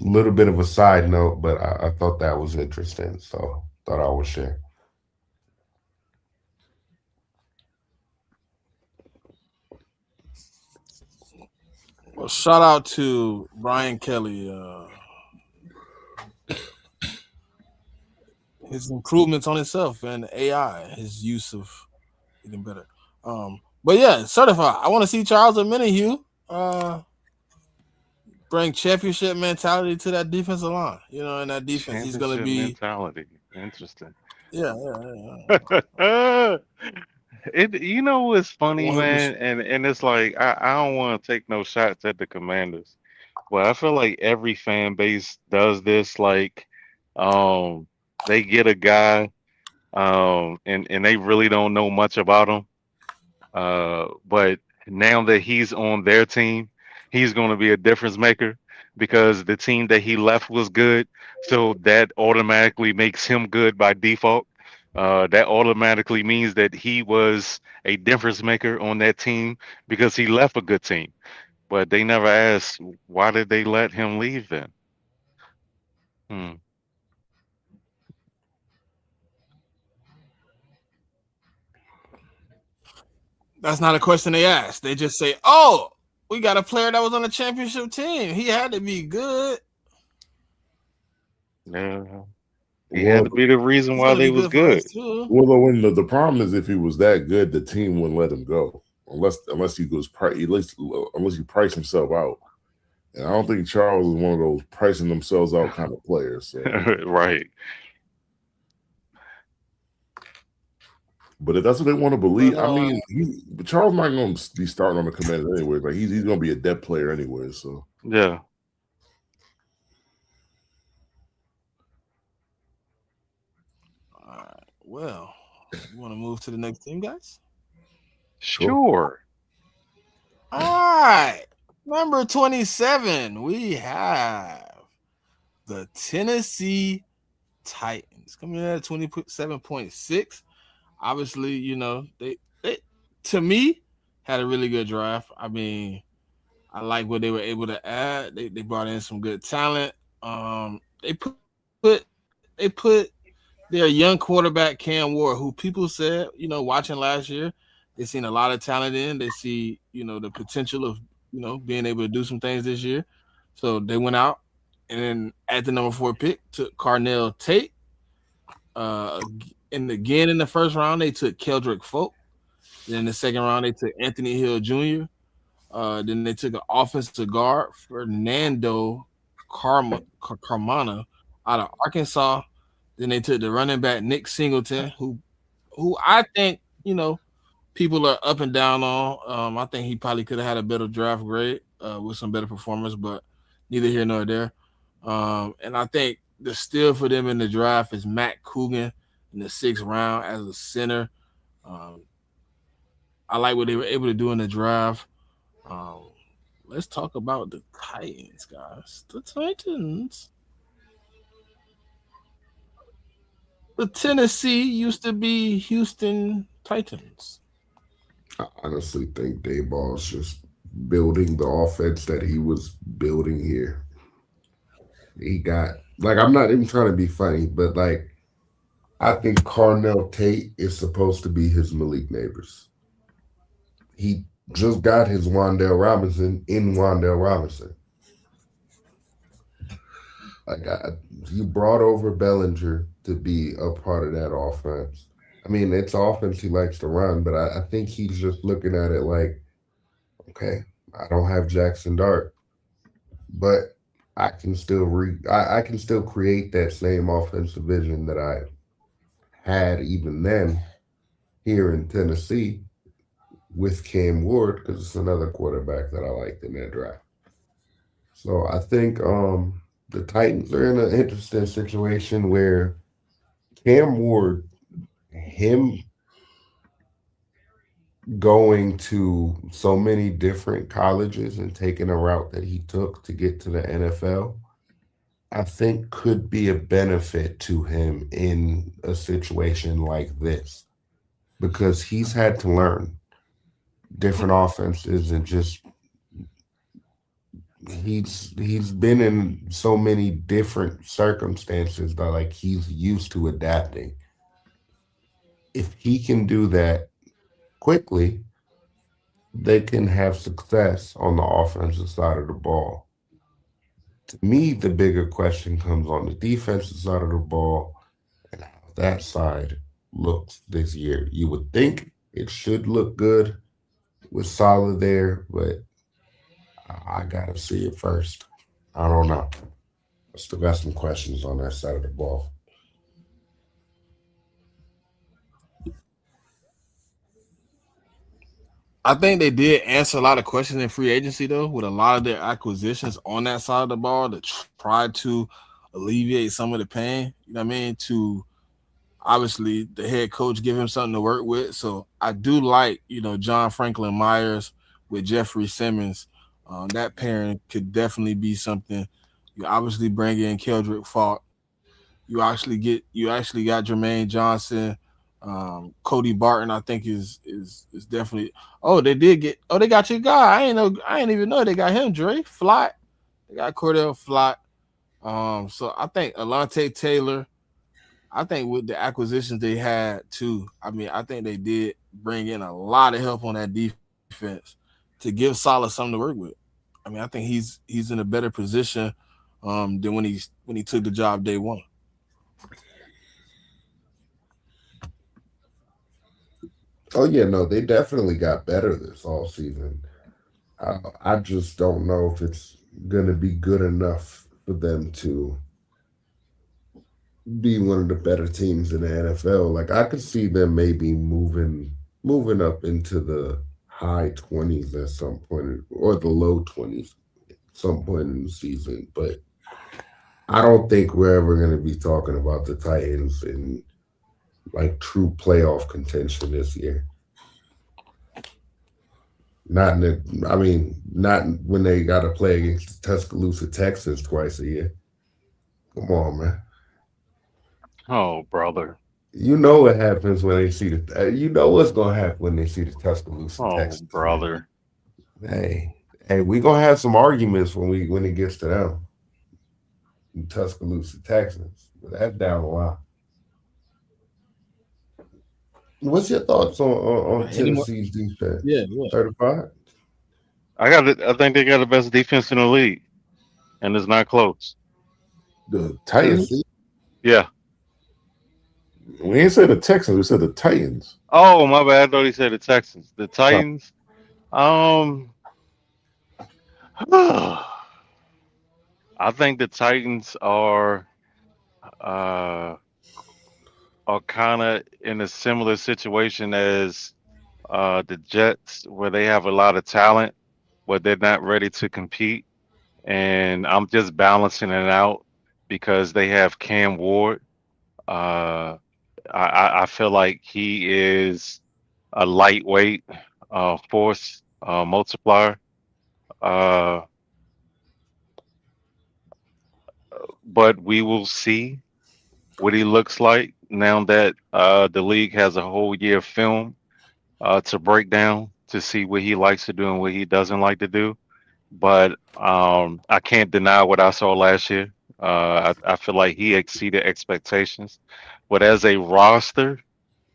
a little bit of a side note, but I thought that was interesting, so thought I would share. Well, shout out to Brian Kelly. His improvements on himself and AI, his use of even better. But yeah, certified. I want to see Charles Minahu bring championship mentality to that defensive line. And that defense, he's going to be mentality. Interesting. Yeah. You know what's funny, man, and it's like I don't want to take no shots at the Commanders, but I feel like every fan base does this. Like, they get a guy, and they really don't know much about him. But now that he's on their team, he's going to be a difference maker because the team that he left was good. So that automatically makes him good by default. That automatically means that he was a difference maker on that team because he left a good team. But they never asked why did they let him leave then? That's not a question they ask. They just say, "Oh, we got a player that was on the championship team. He had to be good." Yeah. He had to be the reason why they was good. Well, when the problem is if he was that good, the team wouldn't let him go unless he goes unless he price himself out. And I don't think Charles is one of those pricing themselves out kind of players. So. Right. But if that's what they want to believe, I mean, Charles not going to be starting on the Commanders anyway. Like he's going to be a depth player anyway. So yeah. All right. Well, you want to move to the next team, guys? Sure. All right. Number 27, we have the Tennessee Titans coming in at 27.6. Obviously, they to me had a really good draft. I mean, I like what they were able to add. They brought in some good talent. They put Their young quarterback Cam Ward, who people said, watching last year, they seen a lot of talent in. They see, the potential of, being able to do some things this year. So they went out and then at the number 4 pick took Carnell Tate. And again in the first round they took Keldrick Folk. Then in the second round they took Anthony Hill Jr. Then they took an offensive guard Fernando Carmona out of Arkansas. Then they took the running back Nick Singleton, who I think people are up and down on. I think he probably could have had a better draft grade with some better performance, but neither here nor there. And I think the steal for them in the draft is Matt Coogan in the 6th round as a center. Um, I like what they were able to do in the draft. Um, let's talk about the Titans, guys. The Titans. The Tennessee used to be Houston Titans. I honestly think Dayball's just building the offense that he was building here. He got like I'm not even trying to be funny, but like I think Carnell Tate is supposed to be his Malik Neighbors. He just got his Wandale Robinson in Wandale Robinson. Like you brought over Bellinger to be a part of that offense. I mean, it's offense he likes to run, but I think he's just looking at it like, okay, I don't have Jackson Dart, but I can still create that same offensive vision that I had even then here in Tennessee with Cam Ward because it's another quarterback that I liked in that draft. So I think the Titans are in an interesting situation where Cam Ward, him going to so many different colleges and taking a route that he took to get to the NFL, I think could be a benefit to him in a situation like this because he's had to learn different offenses and just he's been in so many different circumstances that like he's used to adapting. If he can do that quickly, they can have success on the offensive side of the ball. To me, the bigger question comes on the defensive side of the ball and how that side looks this year. You would think it should look good with Solid there, but I gotta see it first. I don't know. I still got some questions on that side of the ball. I think they did answer a lot of questions in free agency though, with a lot of their acquisitions on that side of the ball to try to alleviate some of the pain. You know what I mean? To obviously the head coach give him something to work with. So I do like, John Franklin Myers with Jeffrey Simmons. That pairing could definitely be something. You obviously bring in Keldrick Falk. You actually got Jermaine Johnson. Cody Barton, I think is definitely. Oh, they did get. Oh, they got your guy. I ain't even know they got him. Dre Flott. They got Cordell Flott. So I think Alante Taylor. I think with the acquisitions they had too. I mean, I think they did bring in a lot of help on that defense to give Salah something to work with. I mean, I think he's in a better position than when he took the job day one. Oh yeah, no, they definitely got better this all season. I just don't know if it's gonna be good enough for them to be one of the better teams in the NFL. Like I could see them maybe moving up into the high 20s at some point or the low 20s at some point in the season. But I don't think we're ever going to be talking about the Titans in like true playoff contention this year. Not in the, I mean, not when they got to play against the Tuscaloosa Texans twice a year. Come on, man. Oh, brother. You know what happens when they see the. You know what's gonna happen when they see the Tuscaloosa Oh, Texans, man. brother. Hey, we gonna have some arguments when it gets to them, the Tuscaloosa Texans. But that's down the line. What's your thoughts on Anyone? Tennessee's defense? Yeah, yeah. 35? I got it. I think they got the best defense in the league, and it's not close. The Titans? Tennessee. Yeah. We ain't say the Texans. We said the Titans. Oh, my bad. I thought he said the Texans. The Sorry. Titans. Um, I think the Titans uh are kind of in a similar situation as the Jets, where they have a lot of talent, but they're not ready to compete. And I'm just balancing it out because they have Cam Ward. Uh, I feel like he is a lightweight force multiplier. Uh, but we will see what he looks like now that the league has a whole year of film to break down to see what he likes to do and what he doesn't like to do. But I can't deny what I saw last year. I feel like he exceeded expectations. But as a roster,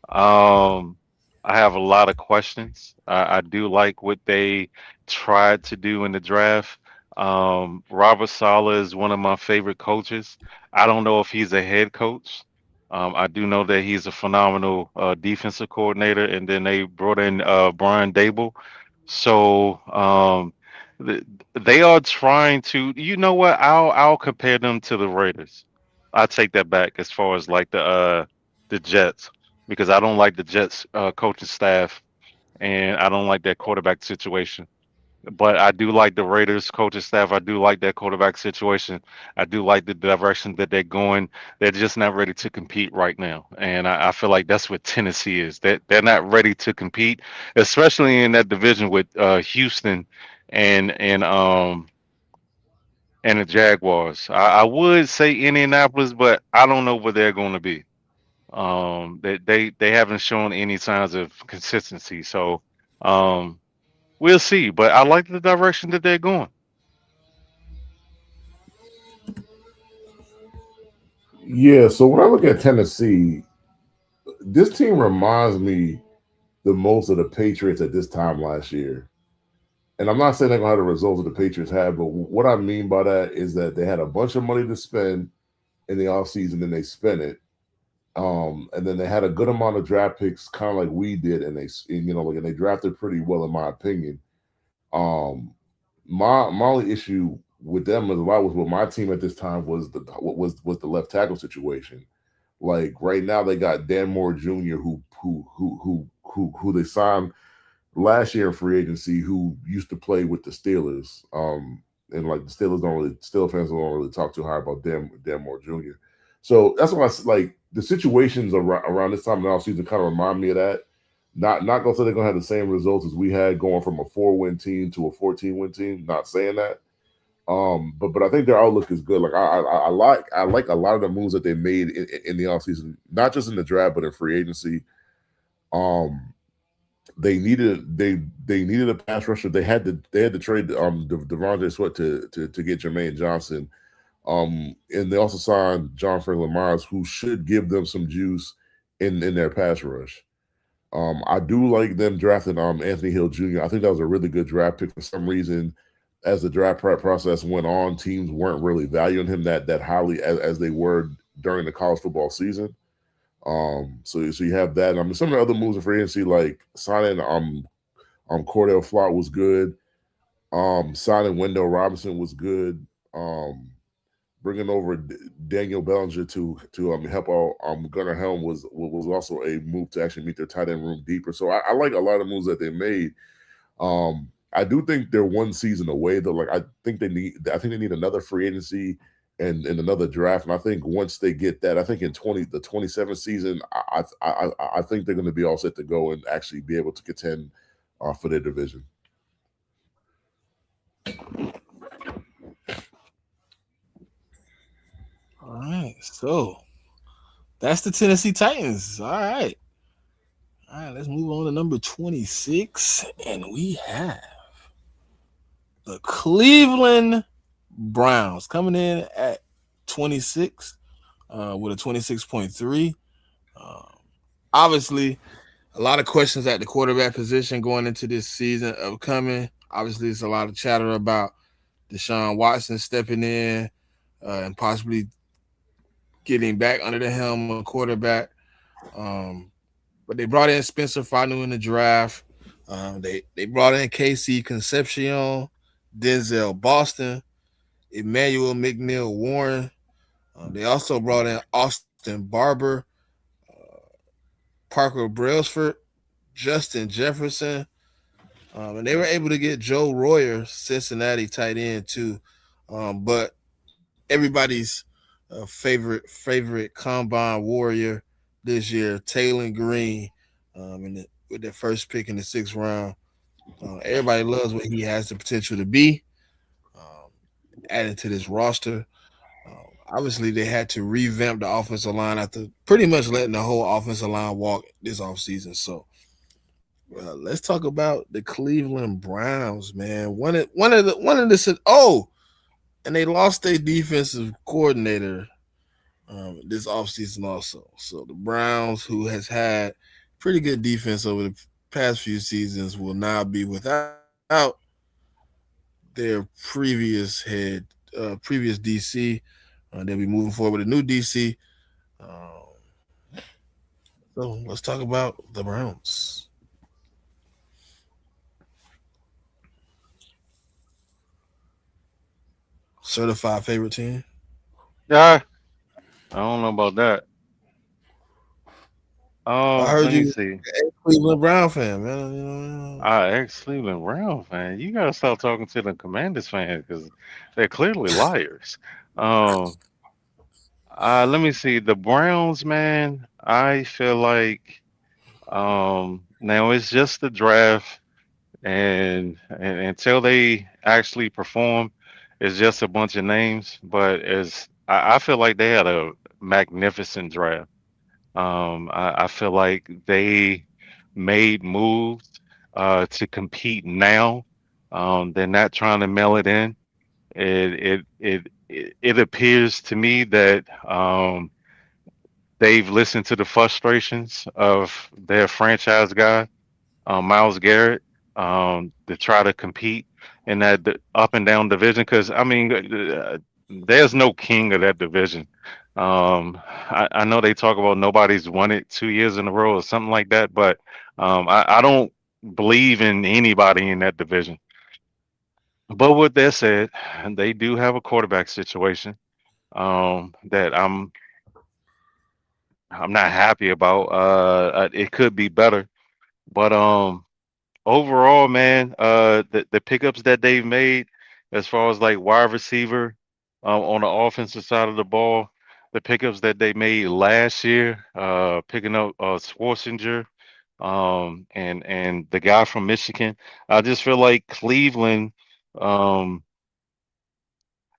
um, I have a lot of questions. I do like what they tried to do in the draft. Robert Saleh is one of my favorite coaches. I don't know if he's a head coach. I do know that he's a phenomenal defensive coordinator, and then they brought in Brian Dable. So th- they are trying to. You know what? I'll compare them to the Raiders. I take that back as far as like the Jets because I don't like the Jets coaching staff and I don't like that quarterback situation. But I do like the Raiders coaching staff. I do like that quarterback situation. I do like the direction that they're going. They're just not ready to compete right now, and I feel like that's what Tennessee is. That they're not ready to compete, especially in that division with Houston and and the Jaguars. I would say Indianapolis, but I don't know where they're going to be. They haven't shown any signs of consistency. So we'll see. But I like the direction that they're going. Yeah. So when I look at Tennessee, this team reminds me the most of the Patriots at this time last year. And I'm not saying they're gonna have the results that the Patriots had, but what I mean by that is that they had a bunch of money to spend in the offseason and they spent it. And then they had a good amount of draft picks, kind of like we did, and and they drafted pretty well, in my opinion. Um, my only issue with them as a lot was with my team at this time was the left tackle situation. Like right now, they got Dan Moore Jr. who they signed last year in free agency, who used to play with the Steelers. And like the Steelers don't really, Steelers fans don't really talk too high about Dan Moore Jr. So that's why like the situations around this time in the offseason kind of remind me of that. Not gonna say they're gonna have the same results as we had going from a 4-win team to a 14-win team. Not saying that. But I think their outlook is good. Like I like a lot of the moves that they made in the offseason, not just in the draft, but in free agency. Um, they needed a pass rusher. They had to trade Devontae Sweat to get Jermaine Johnson. And they also signed John Franklin Myers, who should give them some juice in their pass rush. I do like them drafting Anthony Hill Jr. I think that was a really good draft pick. For some reason, as the draft prep process went on, teams weren't really valuing him that highly as they were during the college football season. So you have that. I mean, some of the other moves in free agency, like signing Cordell Flott was good. Signing Wendell Robinson was good. Bringing over Daniel Bellinger to help out Gunnar Helm was also a move to actually meet their tight end room deeper. So I like a lot of moves that they made. I do think they're one season away though. Like I think they need another free agency and another draft. And I think once they get that, I think in the 27th season, I think they're going to be all set to go and actually be able to contend for their division. All right, so that's the Tennessee Titans. All right. All right, let's move on to number 26. And we have the Cleveland Browns coming in at 26 with a 26.3. Um, Obviously, A lot of questions at the quarterback position going into this season upcoming. Obviously, there's a lot of chatter about Deshaun Watson stepping in and possibly getting back under the helm of quarterback. Um, but they brought in Spencer Fanu in the draft. They brought in KC Concepcion, Denzel Boston, Emmanuel McNeil Warren. They also brought in Austin Barber, Parker Brailsford, Justin Jefferson, and they were able to get Joe Royer, Cincinnati tight end too. But everybody's favorite combine warrior this year, Taylor Green, with their first pick in the sixth round. Everybody loves what he has the potential to be. Um, Added to this roster. Obviously, they had to revamp the offensive line after pretty much letting the whole offensive line walk this offseason. So let's talk about the Cleveland Browns, man. And they lost their defensive coordinator this offseason also. So the Browns, who has had pretty good defense over the past few seasons, will now be without their previous DC. They'll be moving forward with a new DC. So let's talk about the Browns. Certified favorite team. Yeah, I don't know about that. I heard Let me you see. a Cleveland Brown fan, man. Ex Cleveland Brown fan. You gotta start talking to the Commanders fans because they're clearly liars. Um, Let me see. The Browns, man. I feel like now it's just the draft, and until they actually perform, it's just a bunch of names. But I feel like they had a magnificent draft. I feel like they made moves to compete now. They're not trying to mail it in. It appears to me that they've listened to the frustrations of their franchise guy, Miles Garrett, to try to compete in that up and down division. Because I mean, there's no king of that division. I know they talk about nobody's won it 2 years in a row or something like that, but I don't believe in anybody in that division. But with that said, they do have a quarterback situation that I'm not happy about. It could be better, but overall, man, the pickups that they've made, as far as like wide receiver, on the offensive side of the ball, the pickups that they made last year, picking up Schwarzenegger, and the guy from Michigan, I just feel like Cleveland, um,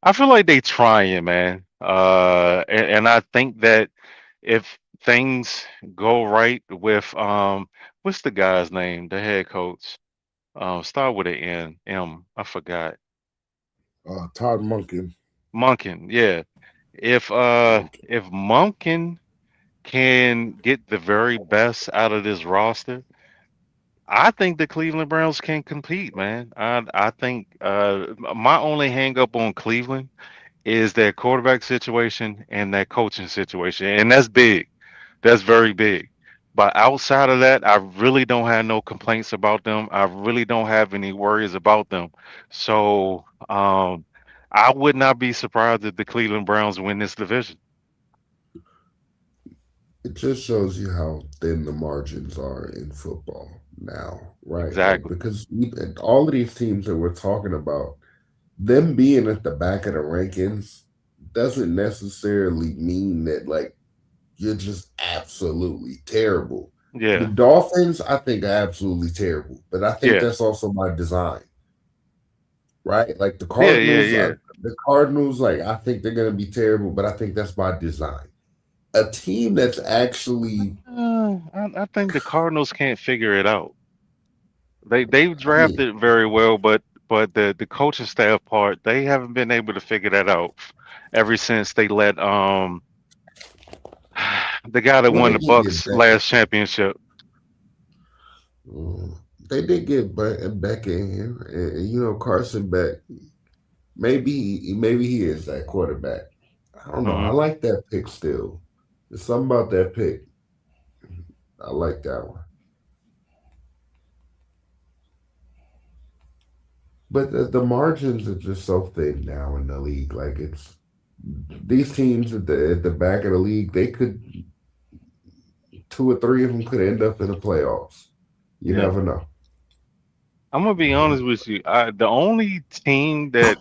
I feel like they trying, man, and I think that if things go right with what's the guy's name, the head coach? Start with an N. I forgot. Todd Monken. Monken, yeah. Monken. If Monken can get the very best out of this roster, I think the Cleveland Browns can compete, man. I think my only hang up on Cleveland is their quarterback situation and that coaching situation. And that's big. That's very big. But outside of that, I really don't have no complaints about them. I really don't have any worries about them. So I would not be surprised if the Cleveland Browns win this division. It just shows you how thin the margins are in football now, right? Like Exactly. because all of these teams that we're talking about, them being at the back of the rankings doesn't necessarily mean that like you're just absolutely terrible. The Yeah. Dolphins, I think, are absolutely terrible, but I think Yeah. that's also by design, right? Like Yeah. Yeah. Yeah. The Cardinals, like I think they're gonna be terrible, but I think that's by design. A team that's actually, I think the Cardinals can't figure it out. They've I mean, drafted very well, but the coaching staff part, they haven't been able to figure that out ever since they let the guy that well, won they the give you a Bucks decade. last championship. They did get Beck in here, and Carson Beck. Maybe he is that quarterback. I don't know. I Hmm. like that pick still. There's something about that pick. I like that one. But the margins are just so thin now in the league. Like it's these teams at the back of the league, they could two or three of them could end up in the playoffs. You Yeah. never know. I'm gonna be honest with you. The only team that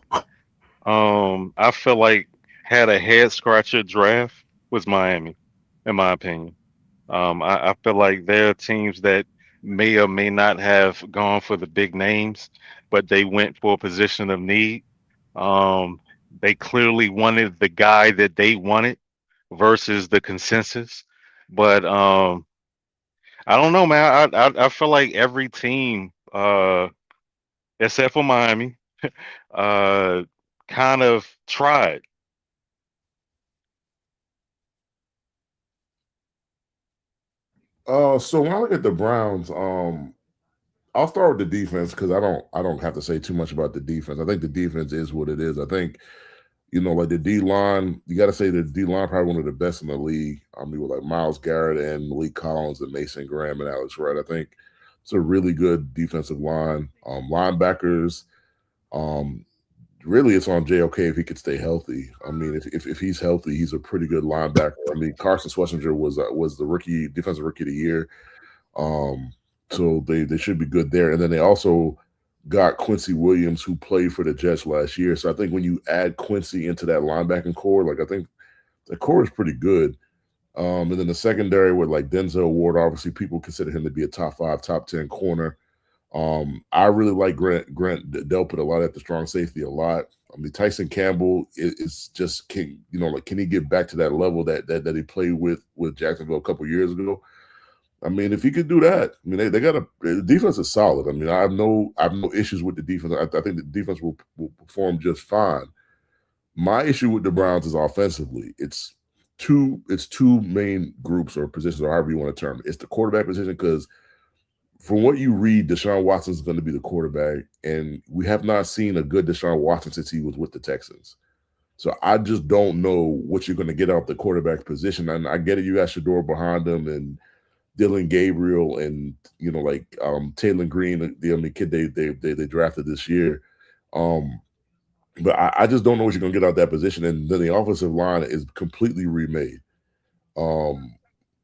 I feel like had a head scratcher draft was Miami, in my opinion. I feel like there are teams that may or may not have gone for the big names, but they went for a position of need. Um, they clearly wanted the guy that they wanted versus the consensus. But I don't know, man. I feel like every team, except for Miami, uh, kind of tried. So when I look at the Browns, I'll start with the defense because I don't have to say too much about the defense. I think the defense is what it is. I think like the D line, you got to say the D line probably one of the best in the league. I mean, with like Miles Garrett and Malik Collins and Mason Graham and Alex Wright, I think it's a really good defensive line. Linebackers, um, really, it's on JOK if he could stay healthy. I mean, if he's healthy, he's a pretty good linebacker. I mean, Carson Schlesinger was the rookie defensive rookie of the year. Um, so they should be good there. And then they also got Quincy Williams, who played for the Jets last year. So I think when you add Quincy into that linebacking core, like I think the core is pretty good. And then the secondary with like Denzel Ward, obviously people consider him to be a top 5, top 10 corner. I really like Grant Delpit a lot at the strong safety a lot. I mean, Tyson Campbell is just can like can he get back to that level that he played with Jacksonville a couple years ago? I mean, if he could do that, I mean, they got the defense is solid. I mean, I have no issues with the defense. I think the defense will perform just fine. My issue with the Browns is offensively. It's two main groups or positions, or however you want to term it. It's the quarterback position because from what you read, Deshaun Watson is going to be the quarterback, and we have not seen a good Deshaun Watson since he was with the Texans. So I just don't know what you're going to get out the quarterback position. And I get it, you got Shador behind him and Dylan Gabriel and like Taylor Green, the kid they drafted this year. Um, but I just don't know what you're going to get out that position. And then the offensive line is completely remade. Um,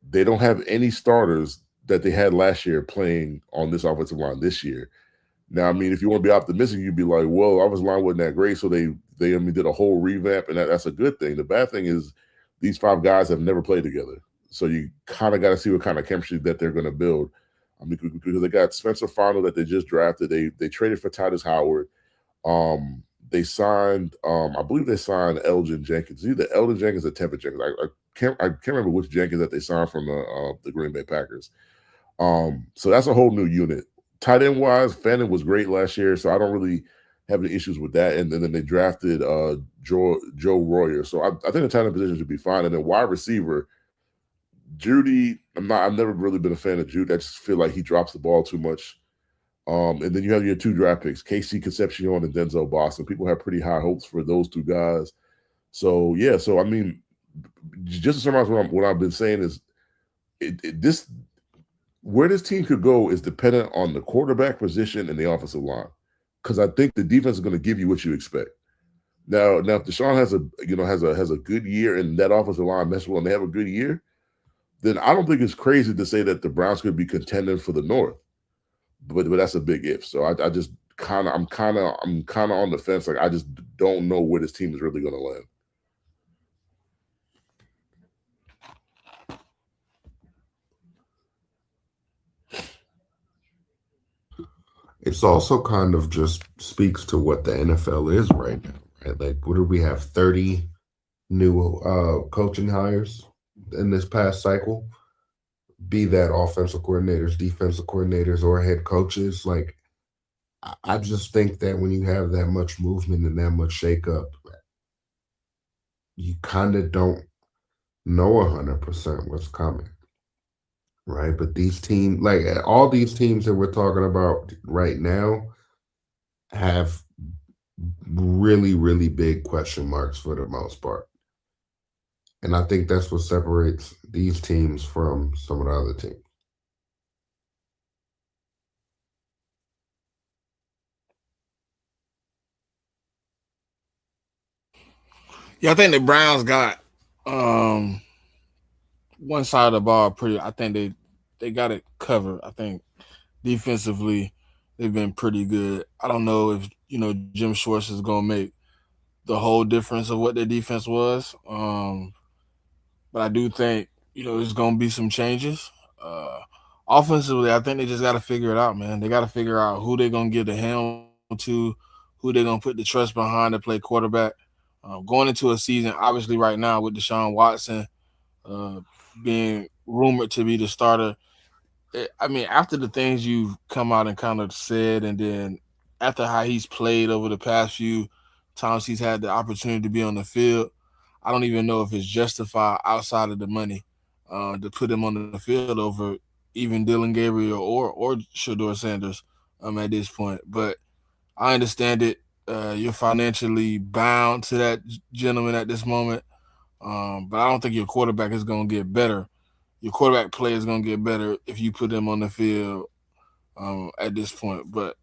they don't have any starters that they had last year playing on this offensive line this year. Now, I mean, if you want to be optimistic, you'd be like, well, offensive line wasn't that great, so they did a whole revamp, and that's a good thing. The bad thing is these 5 guys have never played together, so you kind of got to see what kind of chemistry that they're going to build. I mean, because they got Spencer Farnell that they just drafted. They traded for Titus Howard. They signed, I believe they signed Elgin Jenkins, either Elgin Jenkins or Tevin Jenkins. I can't remember which Jenkins that they signed from the Green Bay Packers. So that's a whole new unit. Tight end wise, Fannin was great last year, so I don't really have any issues with that. And then they drafted Joe Royer, so I think the tight end position should be fine. And then wide receiver, Judy, I've never really been a fan of Judy. I just feel like he drops the ball too much. And then you have your 2 draft picks, Casey Concepcion and Denzel Boston. People have pretty high hopes for those 2 guys. So yeah, so I mean, just to summarize what I've been saying is, this where this team could go is dependent on the quarterback position and the offensive line, because I think the defense is going to give you what you expect. Now, if Deshaun has a good year and that offensive line messes well and they have a good year, then I don't think it's crazy to say that the Browns could be contending for the North. But that's a big if. So I just I'm kind of on the fence. Like I just don't know where this team is really going to land. It's also kind of just speaks to what the NFL is right now, right? Like, what do we have? 30 new coaching hires in this past cycle, be that offensive coordinators, defensive coordinators, or head coaches. Like, I just think that when you have that much movement and that much shakeup, you kind of don't know 100% what's coming. right? But these teams, like all these teams that we're talking about right now, have really, really big question marks for the most part. And I think that's what separates these teams from some of the other teams. Yeah, I think the Browns got um one side of the ball pretty. I think they got it covered. I think defensively they've been pretty good. I don't know if Jim Schwartz is gonna make the whole difference of what their defense was. But I do think there's gonna be some changes. Uh, Offensively, I think they just got to figure it out, man. They got to figure out who they're gonna give the helm to, who they're gonna put the trust behind to play quarterback. Going into a season, obviously, right now with Deshaun Watson uh, being rumored to be the starter. I mean, after the things you've come out and kind of said, and then after how he's played over the past few times he's had the opportunity to be on the field, I don't even know if it's justified outside of the money to put him on the field over even Dylan Gabriel or Shador Sanders at this point. But I understand it. You're financially bound to that gentleman at this moment, but I don't think your quarterback is going to get better. Your quarterback play is going to get better if you put him on the field at this point. But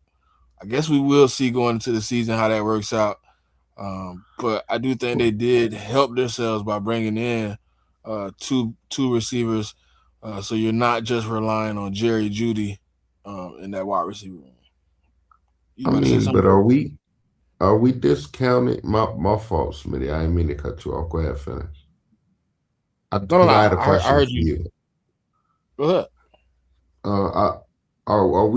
I guess we will see going into the season how that works out. But I do think they did help themselves by bringing in two receivers, so you're not just relying on Jerry Judy in that wide receiver room. You I about to say mean, but something? are we discounting my fault, Smitty? I didn't mean to cut you off. Go ahead, finish. No, no, no. Because I had a I question heard for you. you. Go ahead. Uh, are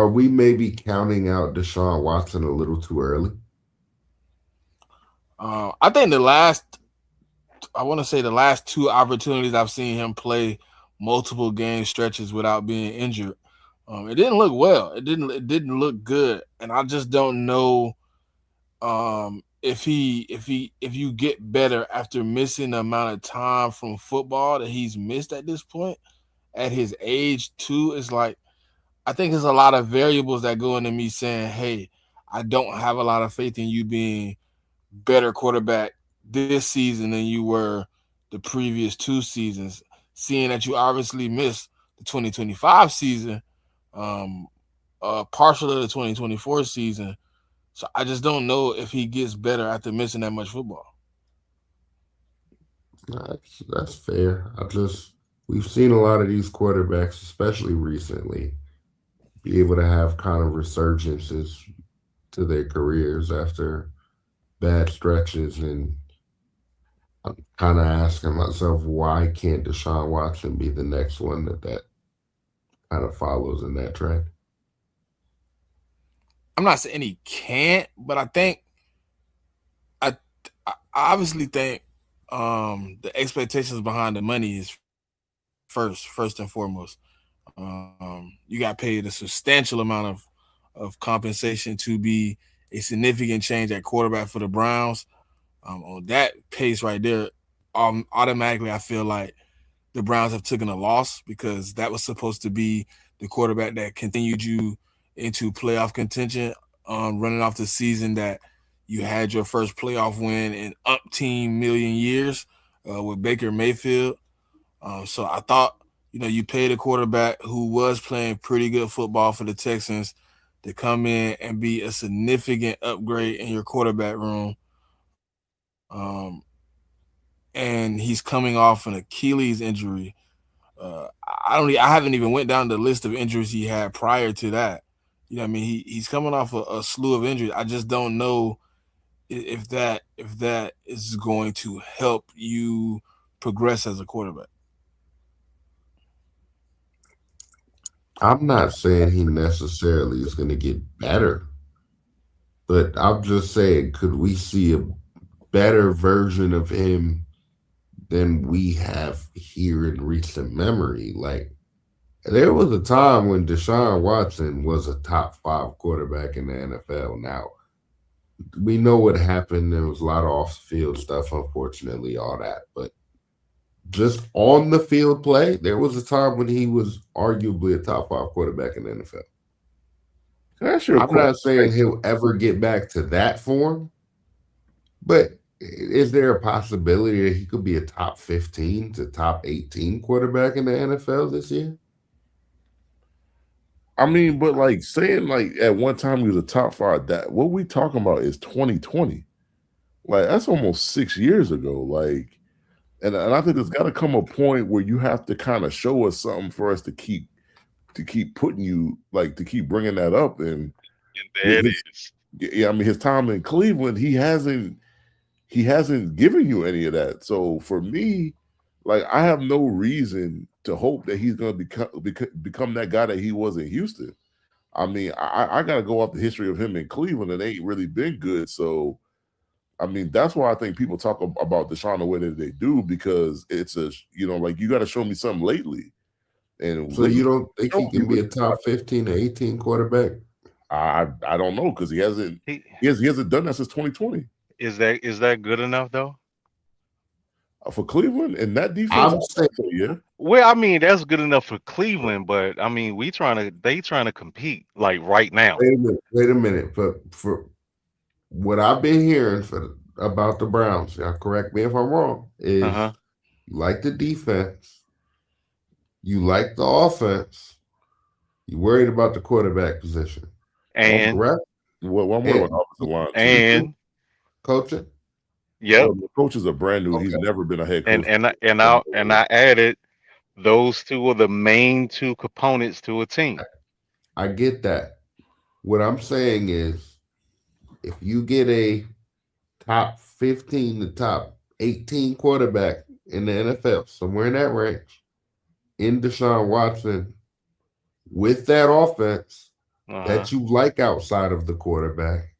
we maybe counting out Deshaun Watson a little too early? I think I want to say the last two opportunities I've seen him play multiple game stretches without being injured. It didn't look well. It didn't look good, and I just don't know if you get better after missing the amount of time from football that he's missed at this point at his age too. It's like I think there's a lot of variables that go into me saying, "Hey, I don't have a lot of faith in you being better quarterback this season than you were the previous two seasons, seeing that you obviously missed the 2025 season, um, partial of the 2024 season. So I just don't know if he gets better after missing that much football. That's fair. We've seen a lot of these quarterbacks, especially recently, be able to have kind of resurgences to their careers after bad stretches, and I'm kind of asking myself, why can't Deshaun Watson be the next one that kind of follows in that trend? I'm not saying he can't, but I, I obviously think the expectations behind the money is first and foremost. You got paid a substantial amount of compensation to be a significant change at quarterback for the Browns. On that pace right there, automatically I feel like the Browns have taken a loss because that was supposed to be the quarterback that continued you into playoff contention, running off the season that you had your first playoff win in umpteen million years with Baker Mayfield. So I thought, you paid a quarterback who was playing pretty good football for the Texans to come in and be a significant upgrade in your quarterback room. And he's coming off an Achilles injury. I haven't even went down the list of injuries he had prior to that. You know what I mean? He's coming off a slew of injuries. I just don't know if that is going to help you progress as a quarterback. I'm not saying he necessarily is going to get better, but I'm just saying, could we see a better version of him than we have here in recent memory? Like, there was a time when Deshaun Watson was a top five quarterback in the NFL. Now, we know what happened. There was a lot of off field stuff, unfortunately, all that. But just on the field play, there was a time when he was arguably a top 5 quarterback in the NFL. Can I ask you a I'm question? not saying he'll ever get back to that form, but is there a possibility that he could be a top 15 to top 18 quarterback in the NFL this year? I mean, but like saying like at one time he was a top 5, that what we talking about is 2020. Like that's almost 6 years ago. Like, and I think there's got to come a point where you have to kind of show us something for us to keep putting you, like, to keep bringing that up. And there it his, is. yeah, I mean, his time in Cleveland, he hasn't given you any of that. So for me, like, I have no reason to hope that he's going to become that guy that he was in Houston. I mean, I got to go off the history of him in Cleveland, and it ain't really been good. So, I mean, that's why I think people talk about Deshaun the way that they do, because it's like, you got to show me something lately. And So you don't think he can be a lately, top 15 to 18 quarterback? I don't know, because he hasn't done that since 2020 Is that good enough though? for Cleveland and that defense. I'm saying, yeah. Well, I mean, that's good enough for Cleveland, but I mean, they trying to compete like right now. wait a minute. But for what I've been hearing about the Browns, y'all correct me if I'm wrong, is you like the defense, you like the offense, you worried about the quarterback position. And correct? Well, one more about offensive line and coaching. Yep. Well, the coaches are brand new. Okay. He's never been a head coach. And I added those two are the main two components to a team. I get that. What I'm saying is, if you get a top 15 to top 18 quarterback in the NFL, somewhere in that range, in Deshaun Watson, with that offense that you like outside of the quarterback,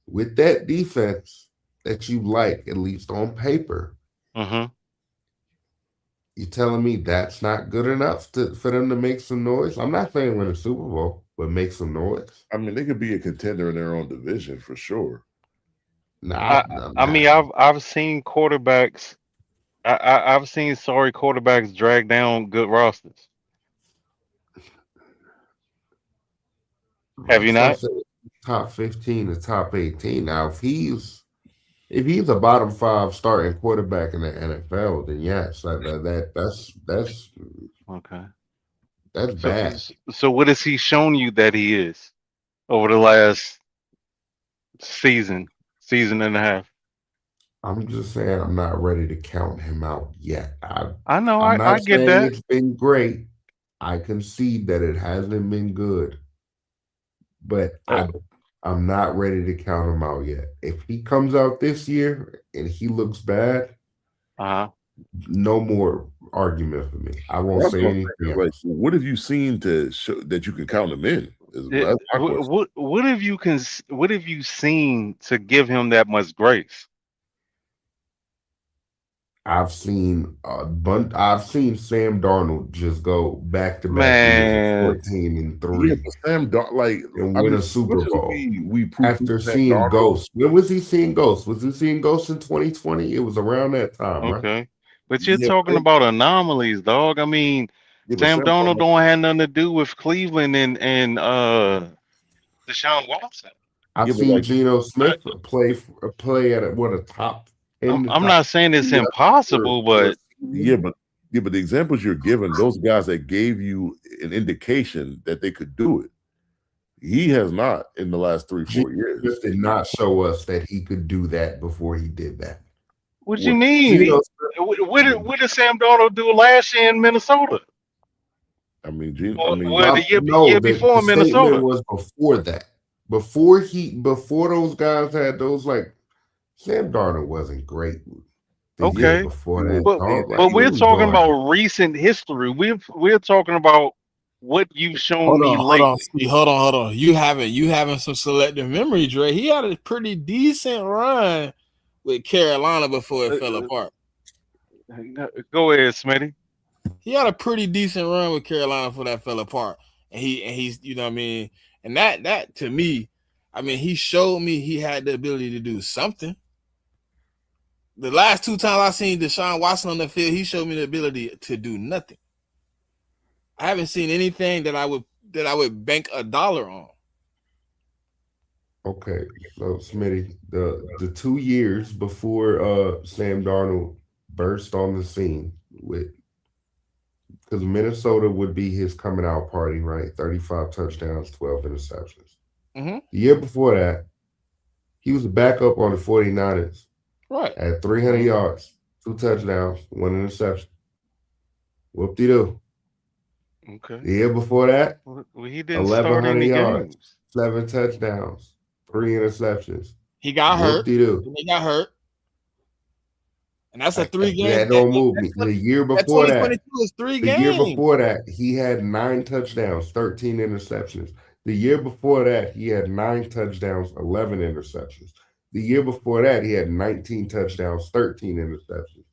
with that defense that you like, at least on paper, you telling me that's not good enough for them to make some noise? I'm not saying win a Super Bowl, but make some noise. I mean, they could be a contender in their own division for sure. I mean, I've seen quarterbacks. I've seen sorry quarterbacks drag down good rosters. Have you not? Top 15 to top 18. Now, if he's a bottom 5 starting quarterback in the NFL, then yes, that's okay. That's bad. So what has he shown you that he is over the last season and a half? I'm just saying I'm not ready to count him out yet. I know. I get that. It's been great. I concede that it hasn't been good, but I'm not ready to count him out yet. If he comes out this year and he looks bad, no more argument for me. I won't say anything else. Like, what have you seen to show that you can count him in? What have you seen to give him that much grace? I've seen I've seen Sam Darnold just go back to back 14-3. Yeah, Sam Darnold and win a Super Bowl. We after seeing Darnold. Ghosts. When was he seeing Ghosts? Was he seeing Ghosts in 2020? It was around that time, right? Okay. But you're talking about anomalies, dog. I mean, Sam Darnold don't have nothing to do with Cleveland and Deshaun Watson. I've seen Geno Smith play at a top. I'm not saying it's impossible, but but the examples you're giving, those guys that gave you an indication that they could do it, he has not in the last 3-4 years. Just did not show us that he could do that before he did that. What you mean? What did Sam Darnold do last year in Minnesota? I mean, the year before in Minnesota was before that. Before those guys had those, like, Sam Darnold wasn't great. Okay, before that, but we're talking about recent history. We're talking about what you've shown me lately. Hold on. You having some selective memory, Dre. He had a pretty decent run with Carolina before it fell apart. Go ahead, Smitty. He had a pretty decent run with Carolina before that fell apart, and he's you know what I mean. And that to me, I mean, he showed me he had the ability to do something. the last 2 times I seen Deshaun Watson on the field, he showed me the ability to do nothing. I haven't seen anything that I would bank $1 on. Okay, so Smitty, the 2 years before Sam Darnold burst on the scene with, because Minnesota would be his coming out party, right? 35 touchdowns, 12 interceptions. Mm-hmm. The year before that, he was a backup on the 49ers. Right. Had 300 yards, 2 touchdowns, 1 interception. Whoop-de-doo. Okay. The year before that, Well, he didn't start 1,100 any yards, games. 7 touchdowns, 3 interceptions. He got hurt. Whoop-de-doo. He got hurt. And that's a 3 game. That don't move me. The year before that, 2022 is 3 the games. year before that, he had 9 touchdowns, 13 interceptions. The year before that, he had 9 touchdowns, 11 interceptions. The year before that, he had 19 touchdowns, 13 interceptions.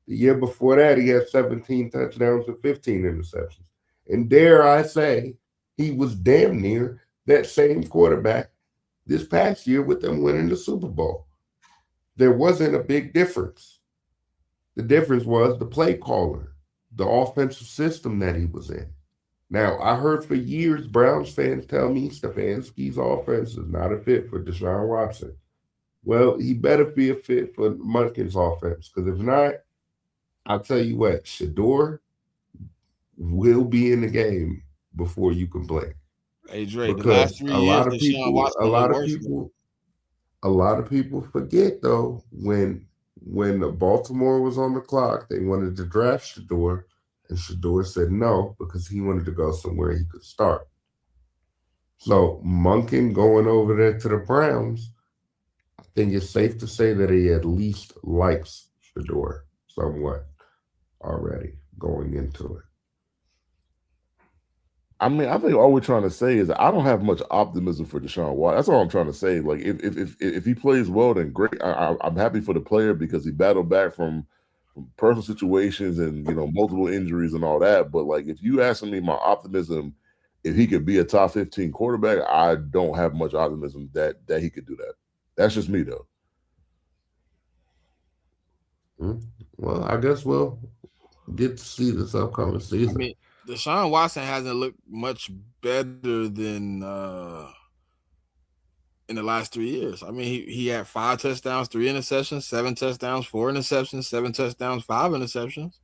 The year before that, he had 17 touchdowns and 15 interceptions. And dare I say, he was damn near that same quarterback this past year with them winning the Super Bowl. There wasn't a big difference. The difference was the play caller, the offensive system that he was in. Now, I heard for years Browns fans tell me Stefanski's offense is not a fit for Deshaun Watson. Well, he better be a fit for Munkin's offense, because if not, I'll tell you what, Shador will be in the game before you can blink. Hey, Dre, Because the last 3 a years, lot of Deshaun Watson a lot of people forget though when Baltimore was on the clock, they wanted to draft Shador, and Shador said no because he wanted to go somewhere he could start. So Munkin going over there to the Browns, I think it's safe to say that he at least likes Shador somewhat already going into it. I mean, I think all we're trying to say is I don't have much optimism for Deshaun Watson. That's all I'm trying to say. Like, if he plays well, then great. I'm happy for the player because he battled back from personal situations and multiple injuries and all that. But like, if you asking me my optimism, if he could be a top 15 quarterback, I don't have much optimism that he could do that. That's just me though. Well, I guess we'll get to see this upcoming season. I mean, Deshaun Watson hasn't looked much better than in the last 3 years. I mean, he had 5 touchdowns, 3 interceptions, 7 touchdowns, 4 interceptions, 7 touchdowns, 5 interceptions.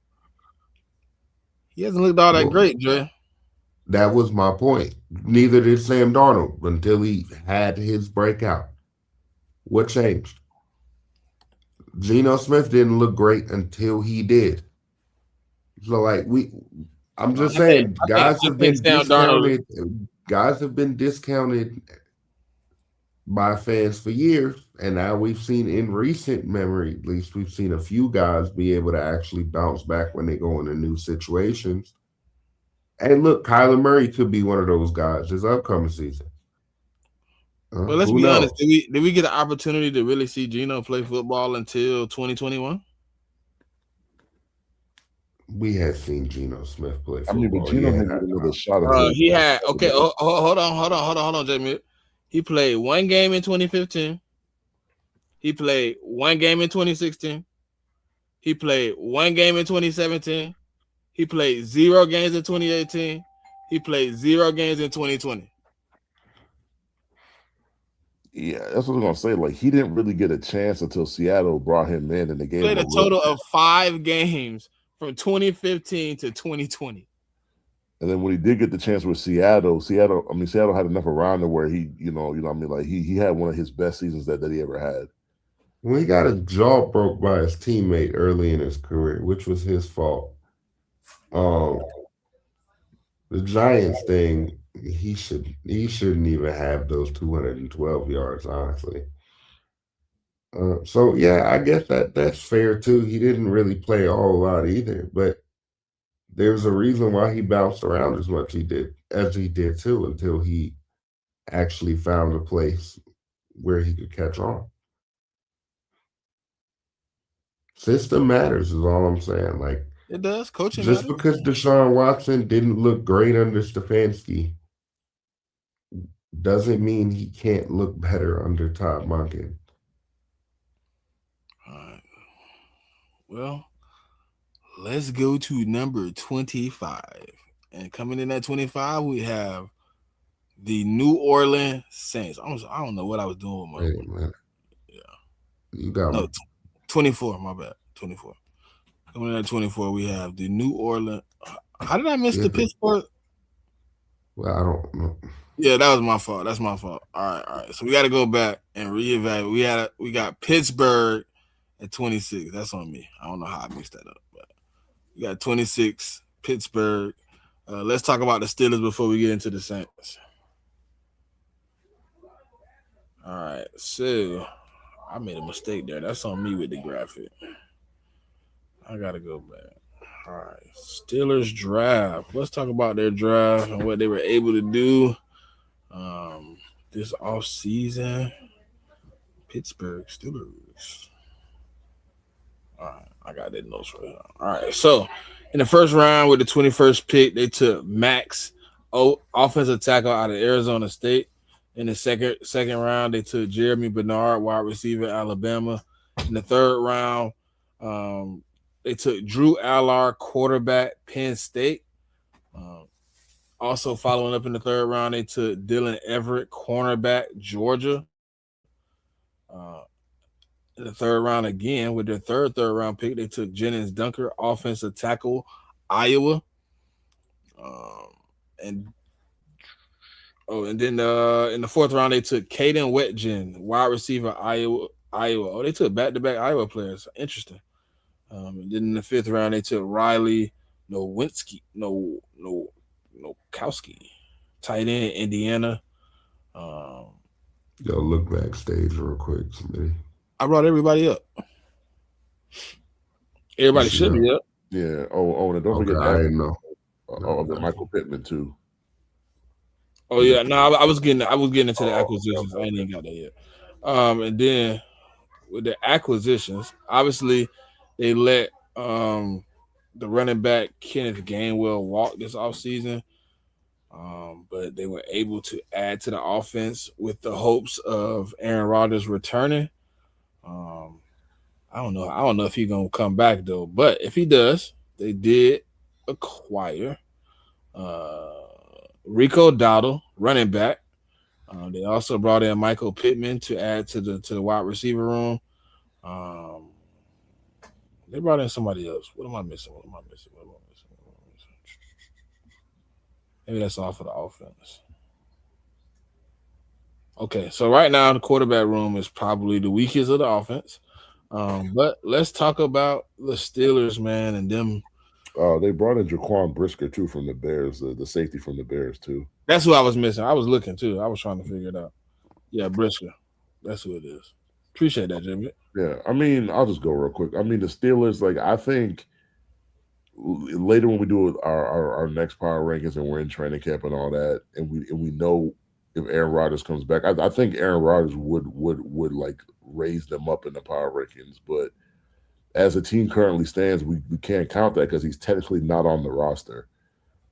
He hasn't looked all that great, Dre. That was my point. Neither did Sam Darnold until he had his breakout. What changed? Geno Smith didn't look great until he did. So like I'm just saying, guys have been discounted. Guys have been discounted by fans for years, and now we've seen in recent memory, at least we've seen a few guys be able to actually bounce back when they go into new situations. And look, Kyler Murray could be one of those guys this upcoming season. Well, let's be honest. Did we get an opportunity to really see Geno play football until 2021? We had seen Geno Smith play football. I mean, but Geno had another shot. He had okay. Hold on, JMIK. He played 1 game in 2015. He played 1 game in 2016. He played 1 game in 2017. He played 0 games in 2018. He played 0 games in 2020. Yeah, that's what I'm gonna say. Like, he didn't really get a chance until Seattle brought him in, and the game played a total of 5 games from 2015 to 2020. And then when he did get the chance with Seattle had enough around him where he, like he had one of his best seasons that he ever had. Well, he got his jaw broke by his teammate early in his career, which was his fault. The Giants thing, he shouldn't even have those 212 yards, honestly. So yeah, I guess that's fair too. He didn't really play a whole lot either, but there's a reason why he bounced around as much as he did too, until he actually found a place where he could catch on. System matters is all I'm saying. Like, it does. Coaching just matters. because Deshaun Watson didn't look great under Stefanski doesn't mean he can't look better under Todd Monken. Well, let's go to number 25. And coming in at 25, we have the New Orleans Saints. I don't know what I was doing with my. Hey, man. Yeah. You got No, 24. My bad. 24. Coming in at 24, we have the New Orleans. How did I miss the Pittsburgh? Well, I don't know. Yeah, that was my fault. That's my fault. All right. So we got to go back and reevaluate. We got Pittsburgh at 26. That's on me. I don't know how I mixed that up, but we got 26 Pittsburgh. Let's talk about the Steelers before we get into the Saints. All right, so I made a mistake there. That's on me with the graphic. I gotta go back. All right, Steelers draft. Let's talk about their draft and what they were able to do this off season. Pittsburgh Steelers. All right, I got that notes right here. All right, so in the first round with the 21st pick, they took Max, offensive tackle out of Arizona State. In the second round, they took Jeremy Bernard, wide receiver, Alabama. In the third round, they took Drew Allard, quarterback, Penn State. Also following up in the third round, they took Dylan Everett, cornerback, Georgia. In the third round again, with their third round pick, they took Jennings Dunker, offensive tackle, Iowa. And then in the fourth round, they took Caden Wetjen, wide receiver, Iowa. Oh, they took back-to-back Iowa players. Interesting. And then in the fifth round, they took Riley Nowinski, Nowkowski, tight end, Indiana. Yo, look backstage real quick, Smitty. I brought everybody up. Everybody should be up. Yeah. Oh, and don't forget that. I didn't know. The Michael Pittman too. Oh yeah, no, I was getting into the acquisitions. I ain't even got that yet. And then with the acquisitions, obviously they let the running back Kenneth Gainwell walk this offseason. But they were able to add to the offense with the hopes of Aaron Rodgers returning. I don't know if he's gonna come back though, but if he does, they did acquire Rico Dowdle, running back. They also brought in Michael Pittman to add to the wide receiver room. They brought in somebody else. What am I missing? Maybe that's all for the offense. Okay, so right now the quarterback room is probably the weakest of the offense. But let's talk about the Steelers, man, and them. They brought in Jaquan Brisker too from the Bears, the safety from the Bears too. That's who I was missing. I was looking too. I was trying to figure it out. Yeah, Brisker. That's who it is. Appreciate that, Jimmy. Yeah, I mean, I'll just go real quick. I mean, the Steelers, like, I think later when we do our next power rankings and we're in training camp and all that, and we know if Aaron Rodgers comes back, I think Aaron Rodgers would like raise them up in the power rankings. But as the team currently stands, we can't count that because he's technically not on the roster.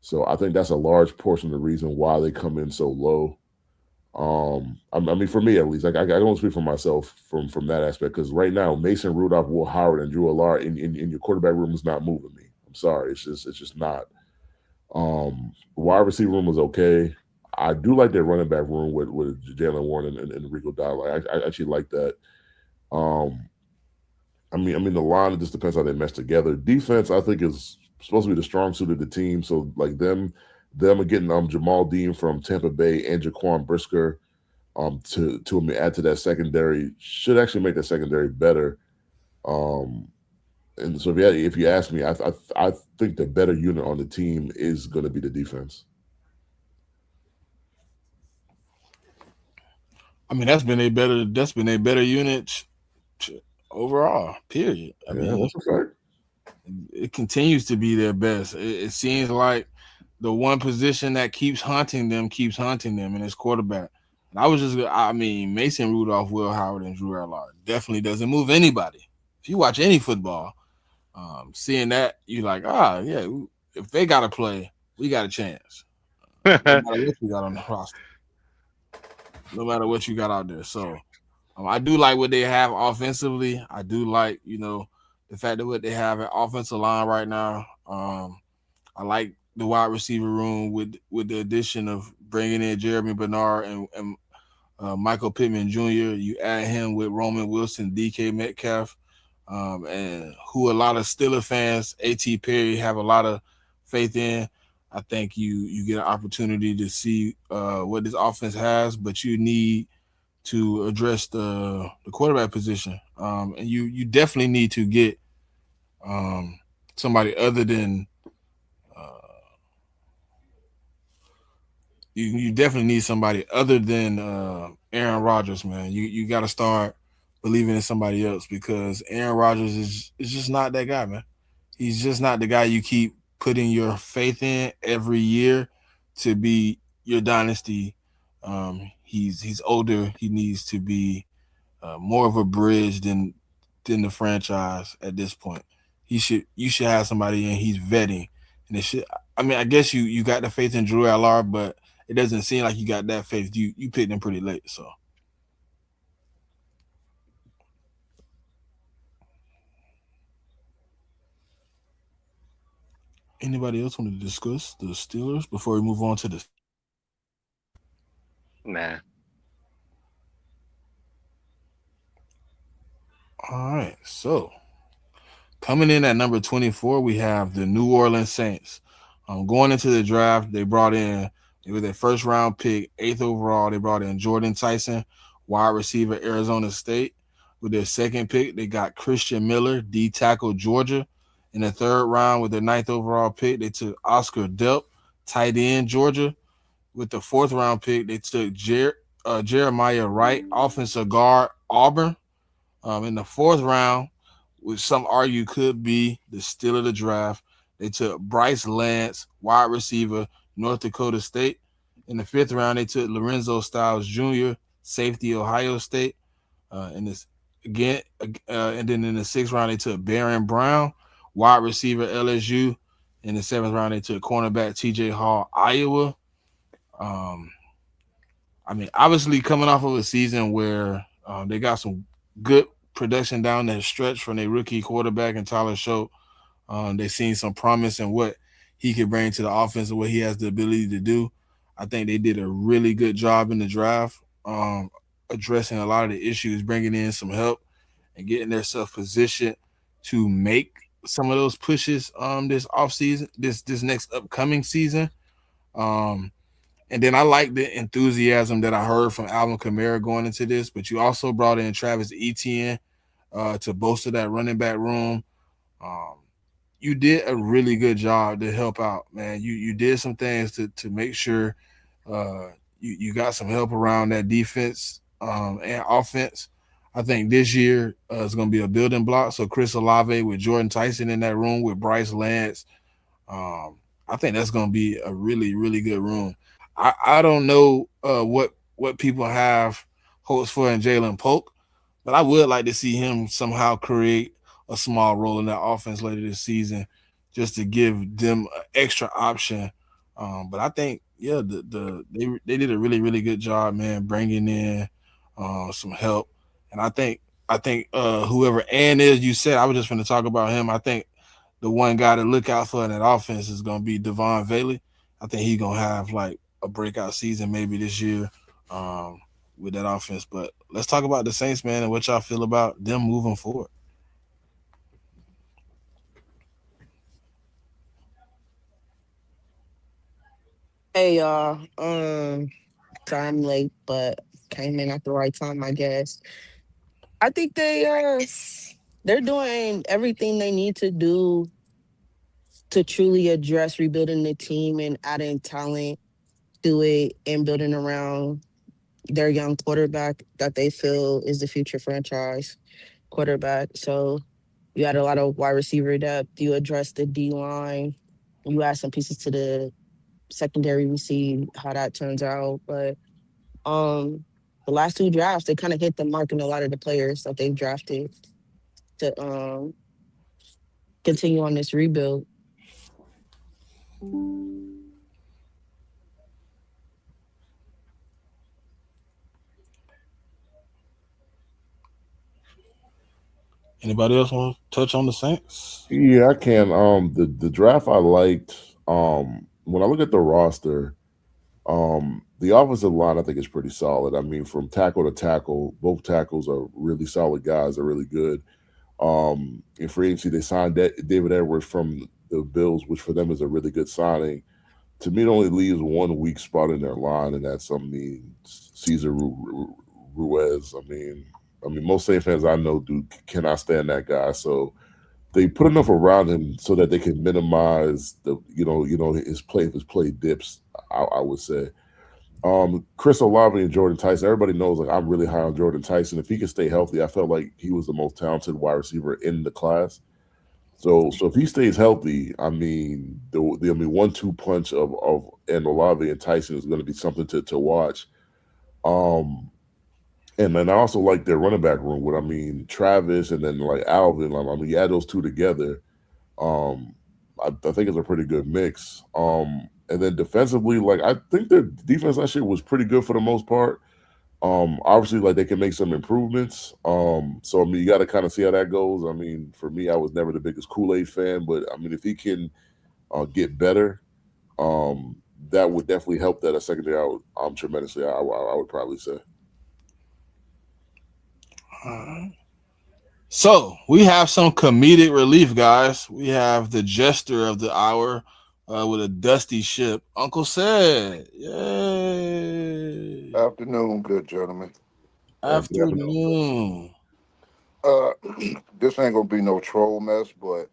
So I think that's a large portion of the reason why they come in so low. I mean, for me at least, like I don't speak for myself from that aspect, because right now Mason Rudolph, Will Howard, and Drew Allard in your quarterback room is not moving me. I'm sorry, it's just not. Wide receiver room was okay. I do like that running back room with Jalen Warren and Rico Dowdle. I actually like that. I mean the line, it just depends how they mesh together. Defense, I think, is supposed to be the strong suit of the team. So like them are getting Jamal Dean from Tampa Bay and Jaquan Brisker to add to that secondary should actually make that secondary better. And so if you ask me, I think the better unit on the team is going to be the defense. I mean, that's been a better unit overall. Period. I mean, that's a fact. It continues to be their best. It seems like the one position that keeps haunting them, and it's quarterback. And Mason Rudolph, Will Howard, and Drew Allard definitely doesn't move anybody. If you watch any football, seeing that, you're like, yeah, if they got to play, we got a chance. No matter what we got on the roster. No matter what you got out there. So I do like what they have offensively. I do like, the fact that what they have at offensive line right now. I like the wide receiver room with the addition of bringing in Jeremy Bernard and Michael Pittman Jr. You add him with Roman Wilson, DK Metcalf, and who a lot of Steeler fans, A.T. Perry, have a lot of faith in. I think you get an opportunity to see what this offense has, but you need to address the quarterback position, and you definitely need to get um, somebody other than you definitely need somebody other than Aaron Rodgers, man. You got to start believing in somebody else because Aaron Rodgers is just not that guy, man. He's just not the guy you keep putting your faith in every year to be your dynasty. He's older. He needs to be more of a bridge than the franchise at this point. You should have somebody in he's vetting, and it should. I mean, I guess you got the faith in Drew Allard, but it doesn't seem like you got that faith. You picked him pretty late, so. Anybody else want to discuss the Steelers before we move on to the? Nah. All right, so coming in at number 24, we have the New Orleans Saints. Going into the draft, they brought in, it was their first round pick, eighth overall. They brought in Jordan Tyson, wide receiver, Arizona State. With their second pick, they got Christian Miller, D tackle, Georgia. In the third round, with their ninth overall pick, they took Oscar Delp, tight end, Georgia. With the fourth round pick, they took Jeremiah Wright, offensive guard, Auburn. In the fourth round, which some argue could be the steal of the draft, they took Bryce Lance, wide receiver, North Dakota State. In the fifth round, they took Lorenzo Styles Jr., safety, Ohio State. In this again, and then in the sixth round, they took Baron Brown, wide receiver, LSU. In the seventh round, they took cornerback T.J. Hall, Iowa. Um, I mean, obviously coming off of a season where they got some good production down that stretch from their rookie quarterback and Tyler Show. They seen some promise in what he could bring to the offense and what he has the ability to do. I think they did a really good job in the draft, addressing a lot of the issues, bringing in some help and getting themselves positioned to make some of those pushes this off season, this next upcoming season. Um, and then I like the enthusiasm that I heard from Alvin Kamara going into this, but you also brought in Travis Etienne to bolster that running back room. Um, you did a really good job to help out, man. You did some things to make sure you got some help around that defense and offense. I think this year is going to be a building block. So Chris Olave with Jordan Tyson in that room with Bryce Lance, um, I think that's going to be a really, really good room. I don't know what people have hopes for in Jalen Polk, but I would like to see him somehow create a small role in that offense later this season, just to give them an extra option. But I think yeah, they did a really really good job, man, bringing in some help, and I think whoever Ann is, you said I was just going to talk about him. I think the one guy to look out for in that offense is going to be Devon Bailey. I think he's going to have like a breakout season maybe this year um, with that offense. But let's talk about the Saints, man, and what y'all feel about them moving forward. Hey y'all. Sorry I'm late, but came in at the right time, I guess. I think they're doing everything they need to do to truly address rebuilding the team and adding talent to it and building around their young quarterback that they feel is the future franchise quarterback. So you had a lot of wide receiver depth. You address the D line. You add some pieces to the secondary. We see how that turns out. But the last two drafts, they kind of hit the mark in a lot of the players that they've drafted to continue on this rebuild. Anybody else want to touch on the Saints? Yeah, I can. The draft I liked. When I look at the roster, the offensive line I think is pretty solid. I mean, from tackle to tackle, both tackles are really solid guys. They're really good. In free agency, they signed David Edwards from the Bills, which for them is a really good signing. To me, it only leaves one weak spot in their line, and that's Cesar Ruiz. I mean, most Saints fans I know cannot stand that guy. So they put enough around him so that they can minimize his play if his play dips. I would say. Chris Olave and Jordan Tyson. Everybody knows like I'm really high on Jordan Tyson. If he could stay healthy, I felt like he was the most talented wide receiver in the class. So if he stays healthy, I mean the 1-2 punch of and Olave and Tyson is going to be something to watch. Um, and then I also like their running back room with Travis and then like Alvin. You add those two together, um, I think it's a pretty good mix. And then defensively, like I think their defense last year was pretty good for the most part. Obviously, like they can make some improvements. So you got to kind of see how that goes. I mean, for me, I was never the biggest Kool-Aid fan, but I mean, if he can get better, that would definitely help that a secondary out tremendously. I would probably say. So we have some comedic relief, guys. We have the jester of the hour with a dusty ship, Uncle Sad. Yay! Afternoon, good gentlemen. Good afternoon. Afternoon. Uh, this ain't gonna be no troll mess, but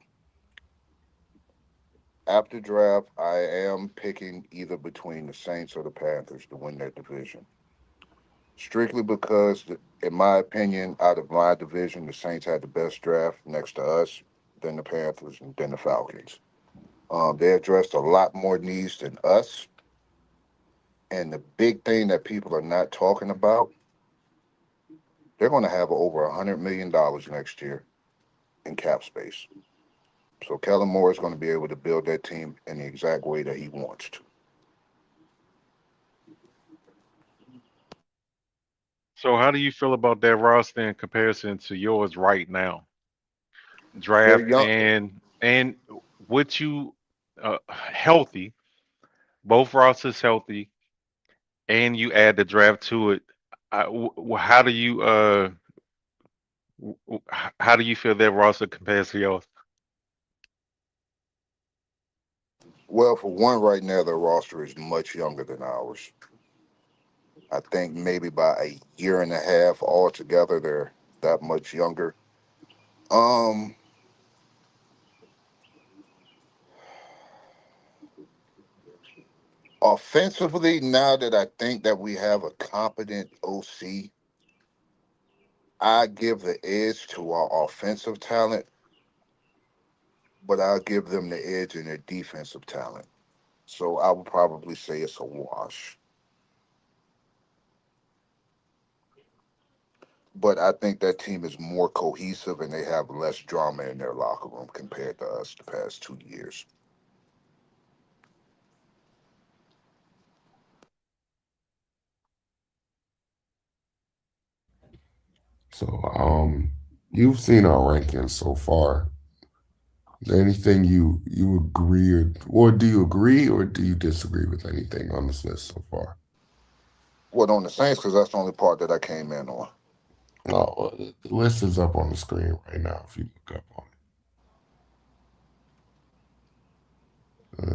after draft, I am picking either between the Saints or the Panthers to win that division. Strictly because, in my opinion, out of my division, the Saints had the best draft next to us, then the Panthers, and then the Falcons. They addressed a lot more needs than us, and the big thing that people are not talking about, they're going to have over $100 million next year in cap space. So Kellen Moore is going to be able to build that team in the exact way that he wants to. So how do you feel about that roster in comparison to yours right now? They're Draft young. and what you healthy, both rosters healthy, and you add the draft to it. How do you how do you feel that roster compares to yours? Well, for one, right now their roster is much younger than ours. I think maybe by a year and a half altogether, they're that much younger. Um, Offensively, now that I think that we have a competent OC, I give the edge to our offensive talent, but I'll give them the edge in their defensive talent. So I would probably say it's a wash. But I think that team is more cohesive and they have less drama in their locker room compared to us the past 2 years. So, you've seen our rankings so far. Is there anything you agree or do you agree or do you disagree with anything on this list so far? What on the Saints? Because that's the only part that I came in on. No, the list is up on the screen right now if you look up on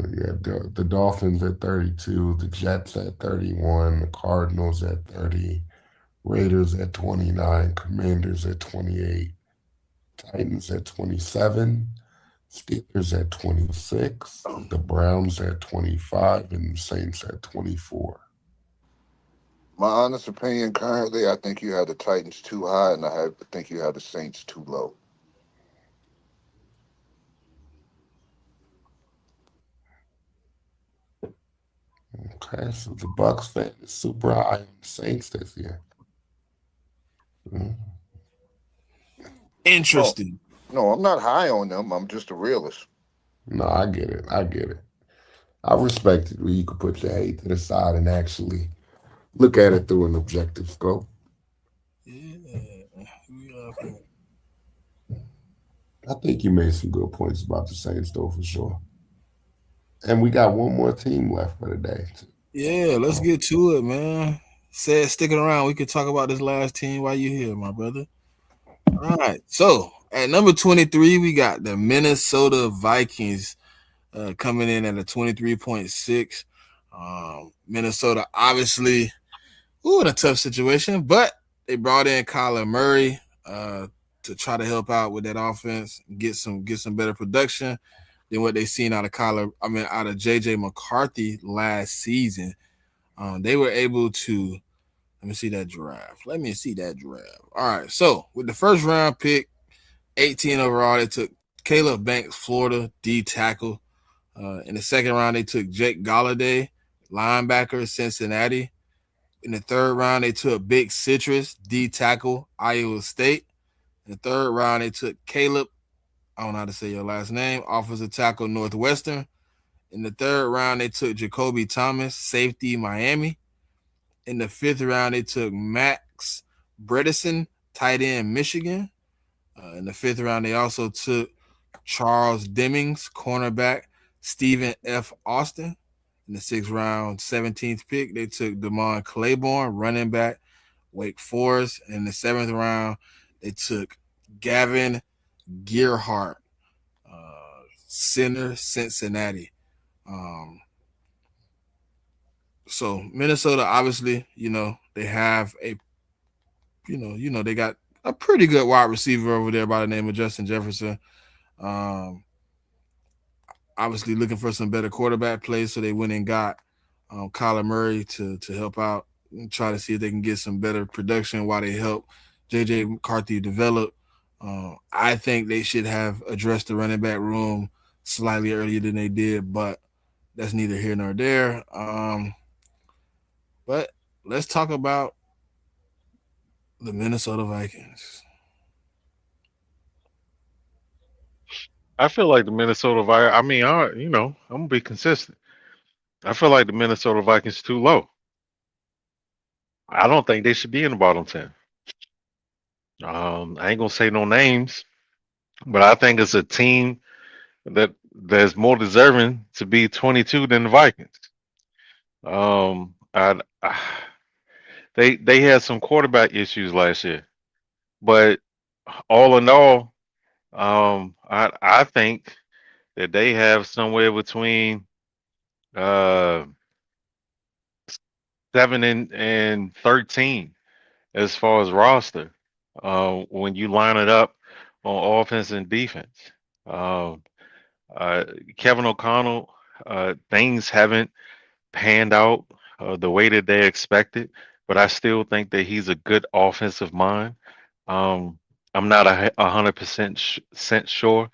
it. Yeah, the Dolphins at 32, the Jets at 31, the Cardinals at 30, Raiders at 29, Commanders at 28, Titans at 27, Steelers at 26, the Browns at 25, and the Saints at 24. My honest opinion currently, I think you had the Titans too high, and I think you had the Saints too low. Okay, so the Bucks fan is super high on the Saints this year. Mhm. Oh, Interesting. no, I'm not high on them. I'm just a realist. No, I get it. I get it. I respect it when you can put your hate to the side and actually look at it through an objective scope. Yeah. We I think you made some good points about the Saints, though, for sure. And we got one more team left for the day. Yeah, let's get to it, man. Said sticking around. We could talk about this last team while you're here, my brother. All right. So at number 23, we got the Minnesota Vikings coming in at a 23.6. Minnesota obviously in a tough situation, but they brought in Kyler Murray to try to help out with that offense, get some better production than what they seen out of out of JJ McCarthy last season. They were able to let me see that draft. All right. So with the first round pick, 18 overall, they took Caleb Banks, Florida, D tackle. In the second round, they took Jake Galladay, linebacker, Cincinnati. In the third round, they took Big Citrus, D tackle, Iowa State. In the third round, they took Caleb, I don't know how to say your last name, offensive tackle, Northwestern. In the third round, they took Jacoby Thomas, safety, Miami. In the fifth round, they took Max Bredesen, tight end, Michigan. In the fifth round, they also took Charles Demings, cornerback, Stephen F. Austin. In the sixth round, 17th pick, they took Damon Claiborne, running back, Wake Forest. In the seventh round, they took Gavin Gearhart, center, Cincinnati. So Minnesota, obviously, they have they got a pretty good wide receiver over there by the name of Justin Jefferson. Obviously looking for some better quarterback play, so they went and got Kyler Murray to help out and try to see if they can get some better production while they help JJ McCarthy develop. I think they should have addressed the running back room slightly earlier than they did, but that's neither here nor there. But let's talk about the Minnesota Vikings. I feel like the Minnesota Vikings. I mean, I'm gonna be consistent. I feel like the Minnesota Vikings too low. I don't think they should be in the bottom 10. I ain't gonna say no names, but I think it's a team that's more deserving to be 22 than the Vikings. I they had some quarterback issues last year, but all in all, I think that they have somewhere between uh 7 and 13 as far as roster. When you line it up on offense and defense, um, uh, Kevin O'Connell, things haven't panned out the way that they expected, but I still think that he's a good offensive mind. Um, I'm not 100% sure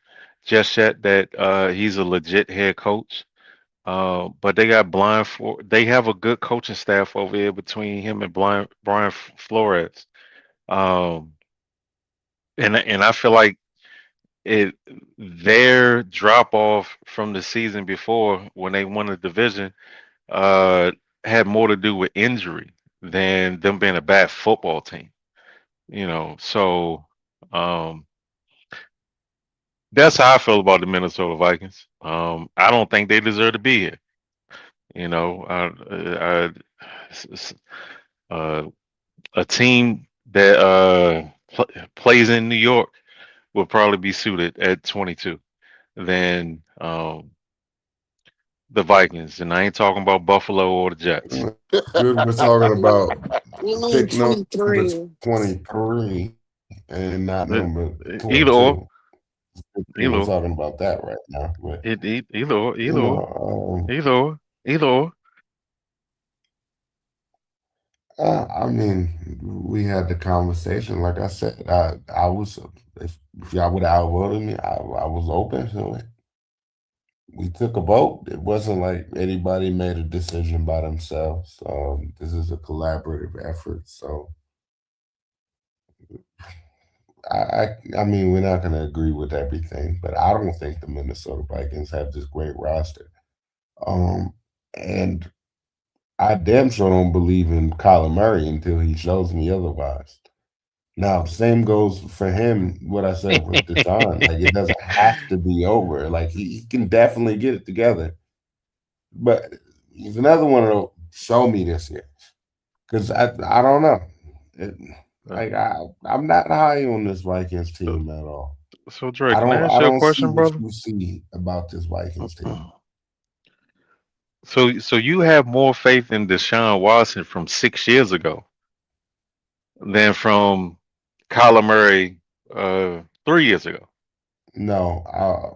just yet that he's a legit head coach. But they got they have a good coaching staff over here between him and Brian Flores. Um, and I feel like it their drop off from the season before when they won the division uh had more to do with injury than them being a bad football team. So um that's how I feel about the Minnesota Vikings. I don't think they deserve to be here. You know, s- s- uh, a team that plays in New York will probably be suited at 22 than the Vikings, and I ain't talking about Buffalo or the Jets. Good. We're talking about We need pick number 23. 23 and not Uh, number Either or, 22. either We're or, talking about that right now. But, either or, you either or, know, either or, either or. I mean, we had the conversation. Like I said, I was, if y'all would have outvoted me, I was open to it. We took a vote. It wasn't like anybody made a decision by themselves. This is a collaborative effort. So I mean, we're not going to agree with everything, but I don't think the Minnesota Vikings have this great roster. And I damn sure don't believe in Kyler Murray until he shows me otherwise. Now, same goes for him. What I said with Deshaun, like it doesn't have to be over. Like he can definitely get it together. But he's another one to show me this year because I don't know. It, Uh, like I'm not high on this Vikings team at all. So Drake, can I ask I you a don't see question, what brother? you see about this Vikings team. So you have more faith in Deshaun Watson from 6 years ago than from Kyler Murray 3 years ago. No,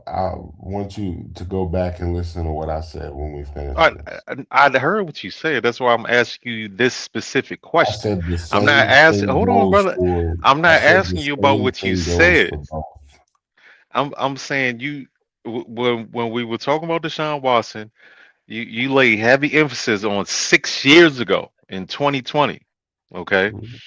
I want you to go back and listen to what I said when we finish I, this. I heard what you said. That's why I'm asking you this specific I question. said the I'm not same asking. thing Hold on, goes brother. for. I'm I not said the asking you about same what you thing goes said. for both. I'm saying you when we were talking about Deshaun Watson, you laid heavy emphasis on 6 years ago in 2020. Okay. Mhm.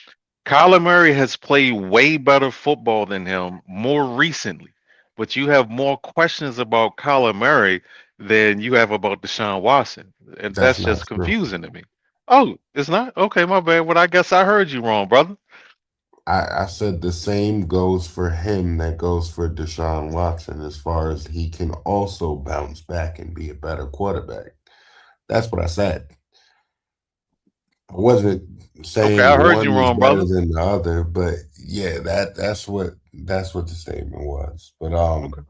Kyler Murray has played way better football than him more recently, but you have more questions about Kyler Murray than you have about Deshaun Watson, and That's that's not just true. confusing to me. Oh, it's not? Okay, my bad. Well, I guess I heard you wrong, brother. I said the same goes for him that goes for Deshaun Watson as far as he can also bounce back and be a better quarterback. That's what I said. I wasn't Okay, I saying heard one you was wrong, better brother. than the other, but yeah, that's what the statement was. But Okay.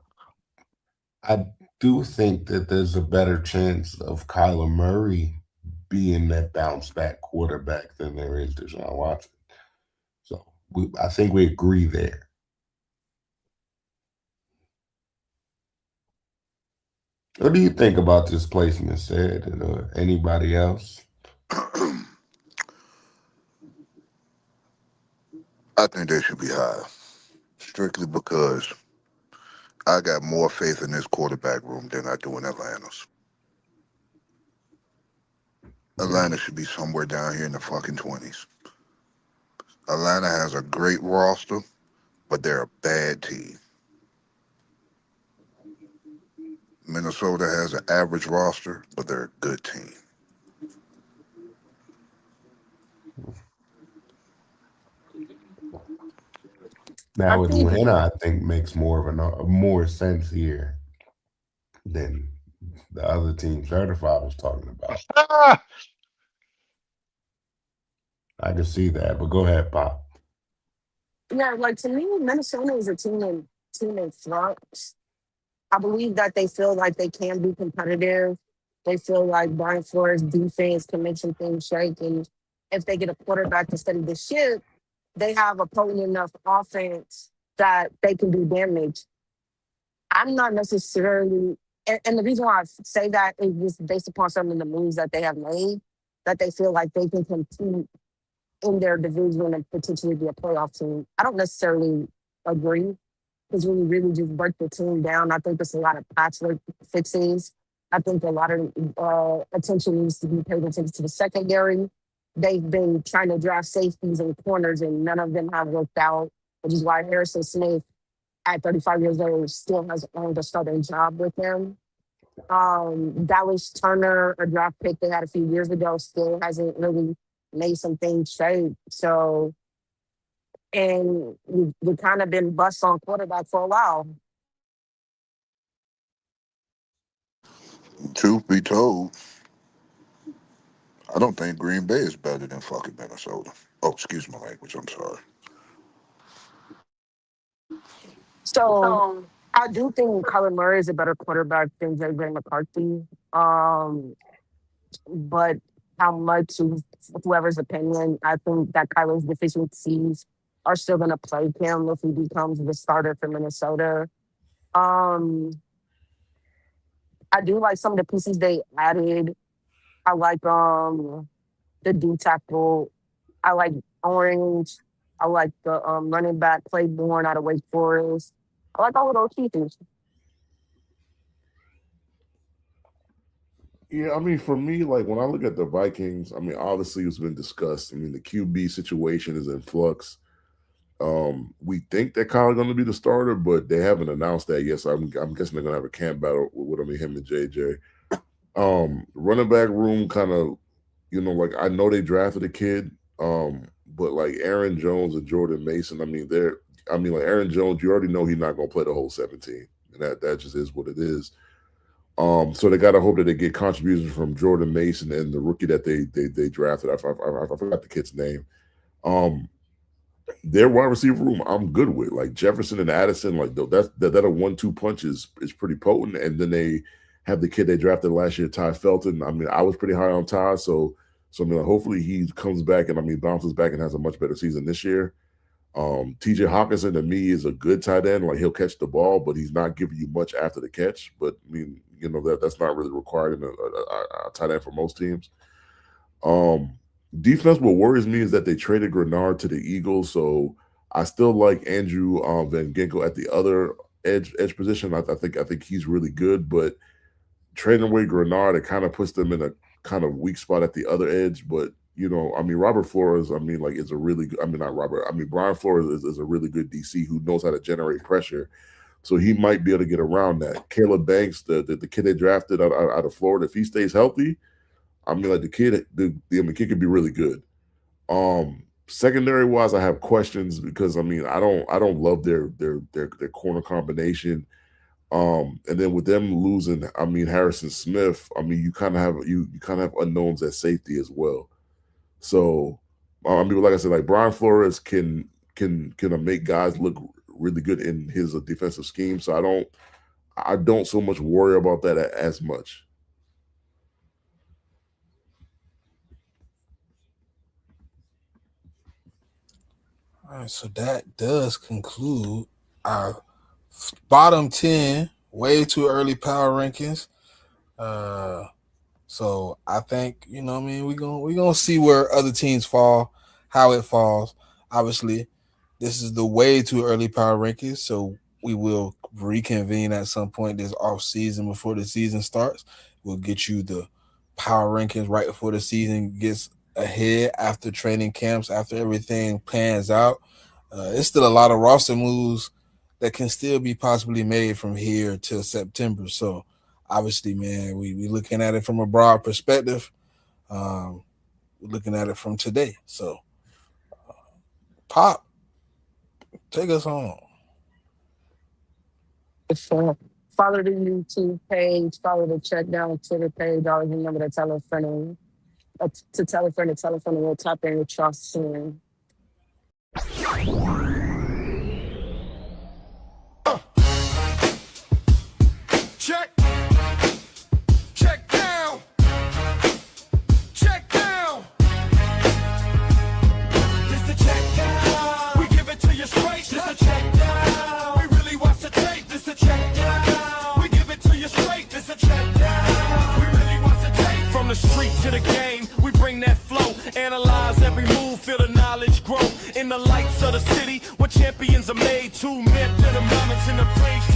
I do think that there's a better chance of Kyler Murray being that bounce back quarterback than there is Deshaun Watson. So I think we agree there. What do you think about this placement, said, and anybody else? I think they should be high, strictly because I got more faith in this quarterback room than I do in Atlanta's. Mm, Atlanta should be somewhere down here in the fucking 20s. Atlanta has a great roster, but they're a bad team. Minnesota has an average roster, but they're a good team. I Now think Atlanta, I think makes more sense here than the other team certified was talking about. Ah, I can see that, but go ahead, Pop. yeah, like to me, Minnesota is a team in flux. I believe that they feel like they can be competitive. They feel like Brian Flores' defense can make some things shake. And if they get a quarterback to steady the ship, they have a potent enough offense that they can do damage. I'm not necessarily, and the reason why I say that is just based upon some of the moves that they have made, that they feel like they can compete in their division and potentially be a playoff team. I don't necessarily agree because when you really just break the team down, I think there's a lot of patchwork fixes. I think a lot of attention needs to be paid attention to the secondary. They've been trying to draft safeties and corners, and none of them have worked out, which is why Harrison Smith, at 35 years old, still has earned a starting job with them. Dallas Turner, a draft pick they had a few years ago, still hasn't really made some things straight. So, and we've kind of been bust on quarterback for a while. Truth be told, I don't think Green Bay is better than fucking Minnesota. Oh, excuse my language. I'm sorry. So I do think Kyler Murray is a better quarterback than J.J. McCarthy. But how much is whoever's opinion, I think that Kyler's deficiencies are still going to plague him if he becomes the starter for Minnesota. Um, I do like some of the pieces they added. I like the D tackle. I like Orange. I like the running back Claiborne out of Wake Forest. I like all of those pieces. Yeah, I mean, for me, like when I look at the Vikings, I mean, obviously it's been discussed. I mean, the QB situation is in flux. We think that Kyle's going to be the starter, but they haven't announced that yet. So I'm guessing they're going to have a camp battle with I mean, him and JJ. Running back room kind of, like I know they drafted a kid, but like Aaron Jones and Jordan Mason, I mean, like Aaron Jones, you already know he's not going to play the whole 17, and that just is what it is. So they got to hope that they get contributions from Jordan Mason and the rookie that they drafted. I forgot the kid's name. Their wide receiver room, I'm good with. Like Jefferson and Addison, like that a 1-2 punch is pretty potent. And then they have the kid they drafted last year, Ty Felton. I mean, I was pretty high on Ty, so I mean, like, hopefully he comes back and bounces back and has a much better season this year. TJ Hawkinson to me is a good tight end. Like he'll catch the ball, but he's not giving you much after the catch. But I mean, you know, that's not really required in a tight end for most teams. Defense, what worries me is that they traded Grenard to the Eagles, so I still like Andrew Van Ginkel at the other edge position. I think he's really good, but trading away Grenard, it kind of puts them in a kind of weak spot at the other edge. But you know, I mean, Robert Flores, I mean, like is a really good. I mean, not Robert. I mean, Brian Flores is a really good DC who knows how to generate pressure. So he might be able to get around that. Caleb Banks, the kid they drafted out of Florida, if he stays healthy, I mean, like the kid could be really good. Secondary wise, I have questions because I mean, I don't love their corner combination. And then with them losing, I mean, Harrison Smith, I mean, you kind of have unknowns at safety as well. So I mean, like I said, like Brian Flores can make guys look really good in his defensive scheme. So I don't so much worry about that as much. All right, so that does conclude our bottom 10 way too early power rankings. So I think, you know what I mean, we're gonna see where other teams fall, how it falls. Obviously, this is the way too early power rankings, so we will reconvene at some point this off season before the season starts. We'll get you the power rankings right before the season gets ahead, after training camps, after everything pans out. It's still a lot of roster moves that can still be possibly made from here till September. So obviously, man, we looking at it from a broad perspective. We're looking at it from today. So Pop, take us home. So follow the YouTube page, follow the CheckDown Twitter page. Always remember to tell a friend, we'll tap in with y'all soon. Check down. This a check down. We give it to you straight. This a check down. We really watch the tape. This a check down. We give it to you straight. This a check down. We really watch the tape. From the street to the game, we bring that flow. Analyze every move, feel the knowledge grow. In the lights of the city, where champions are made. 2 men to the moments in the praise.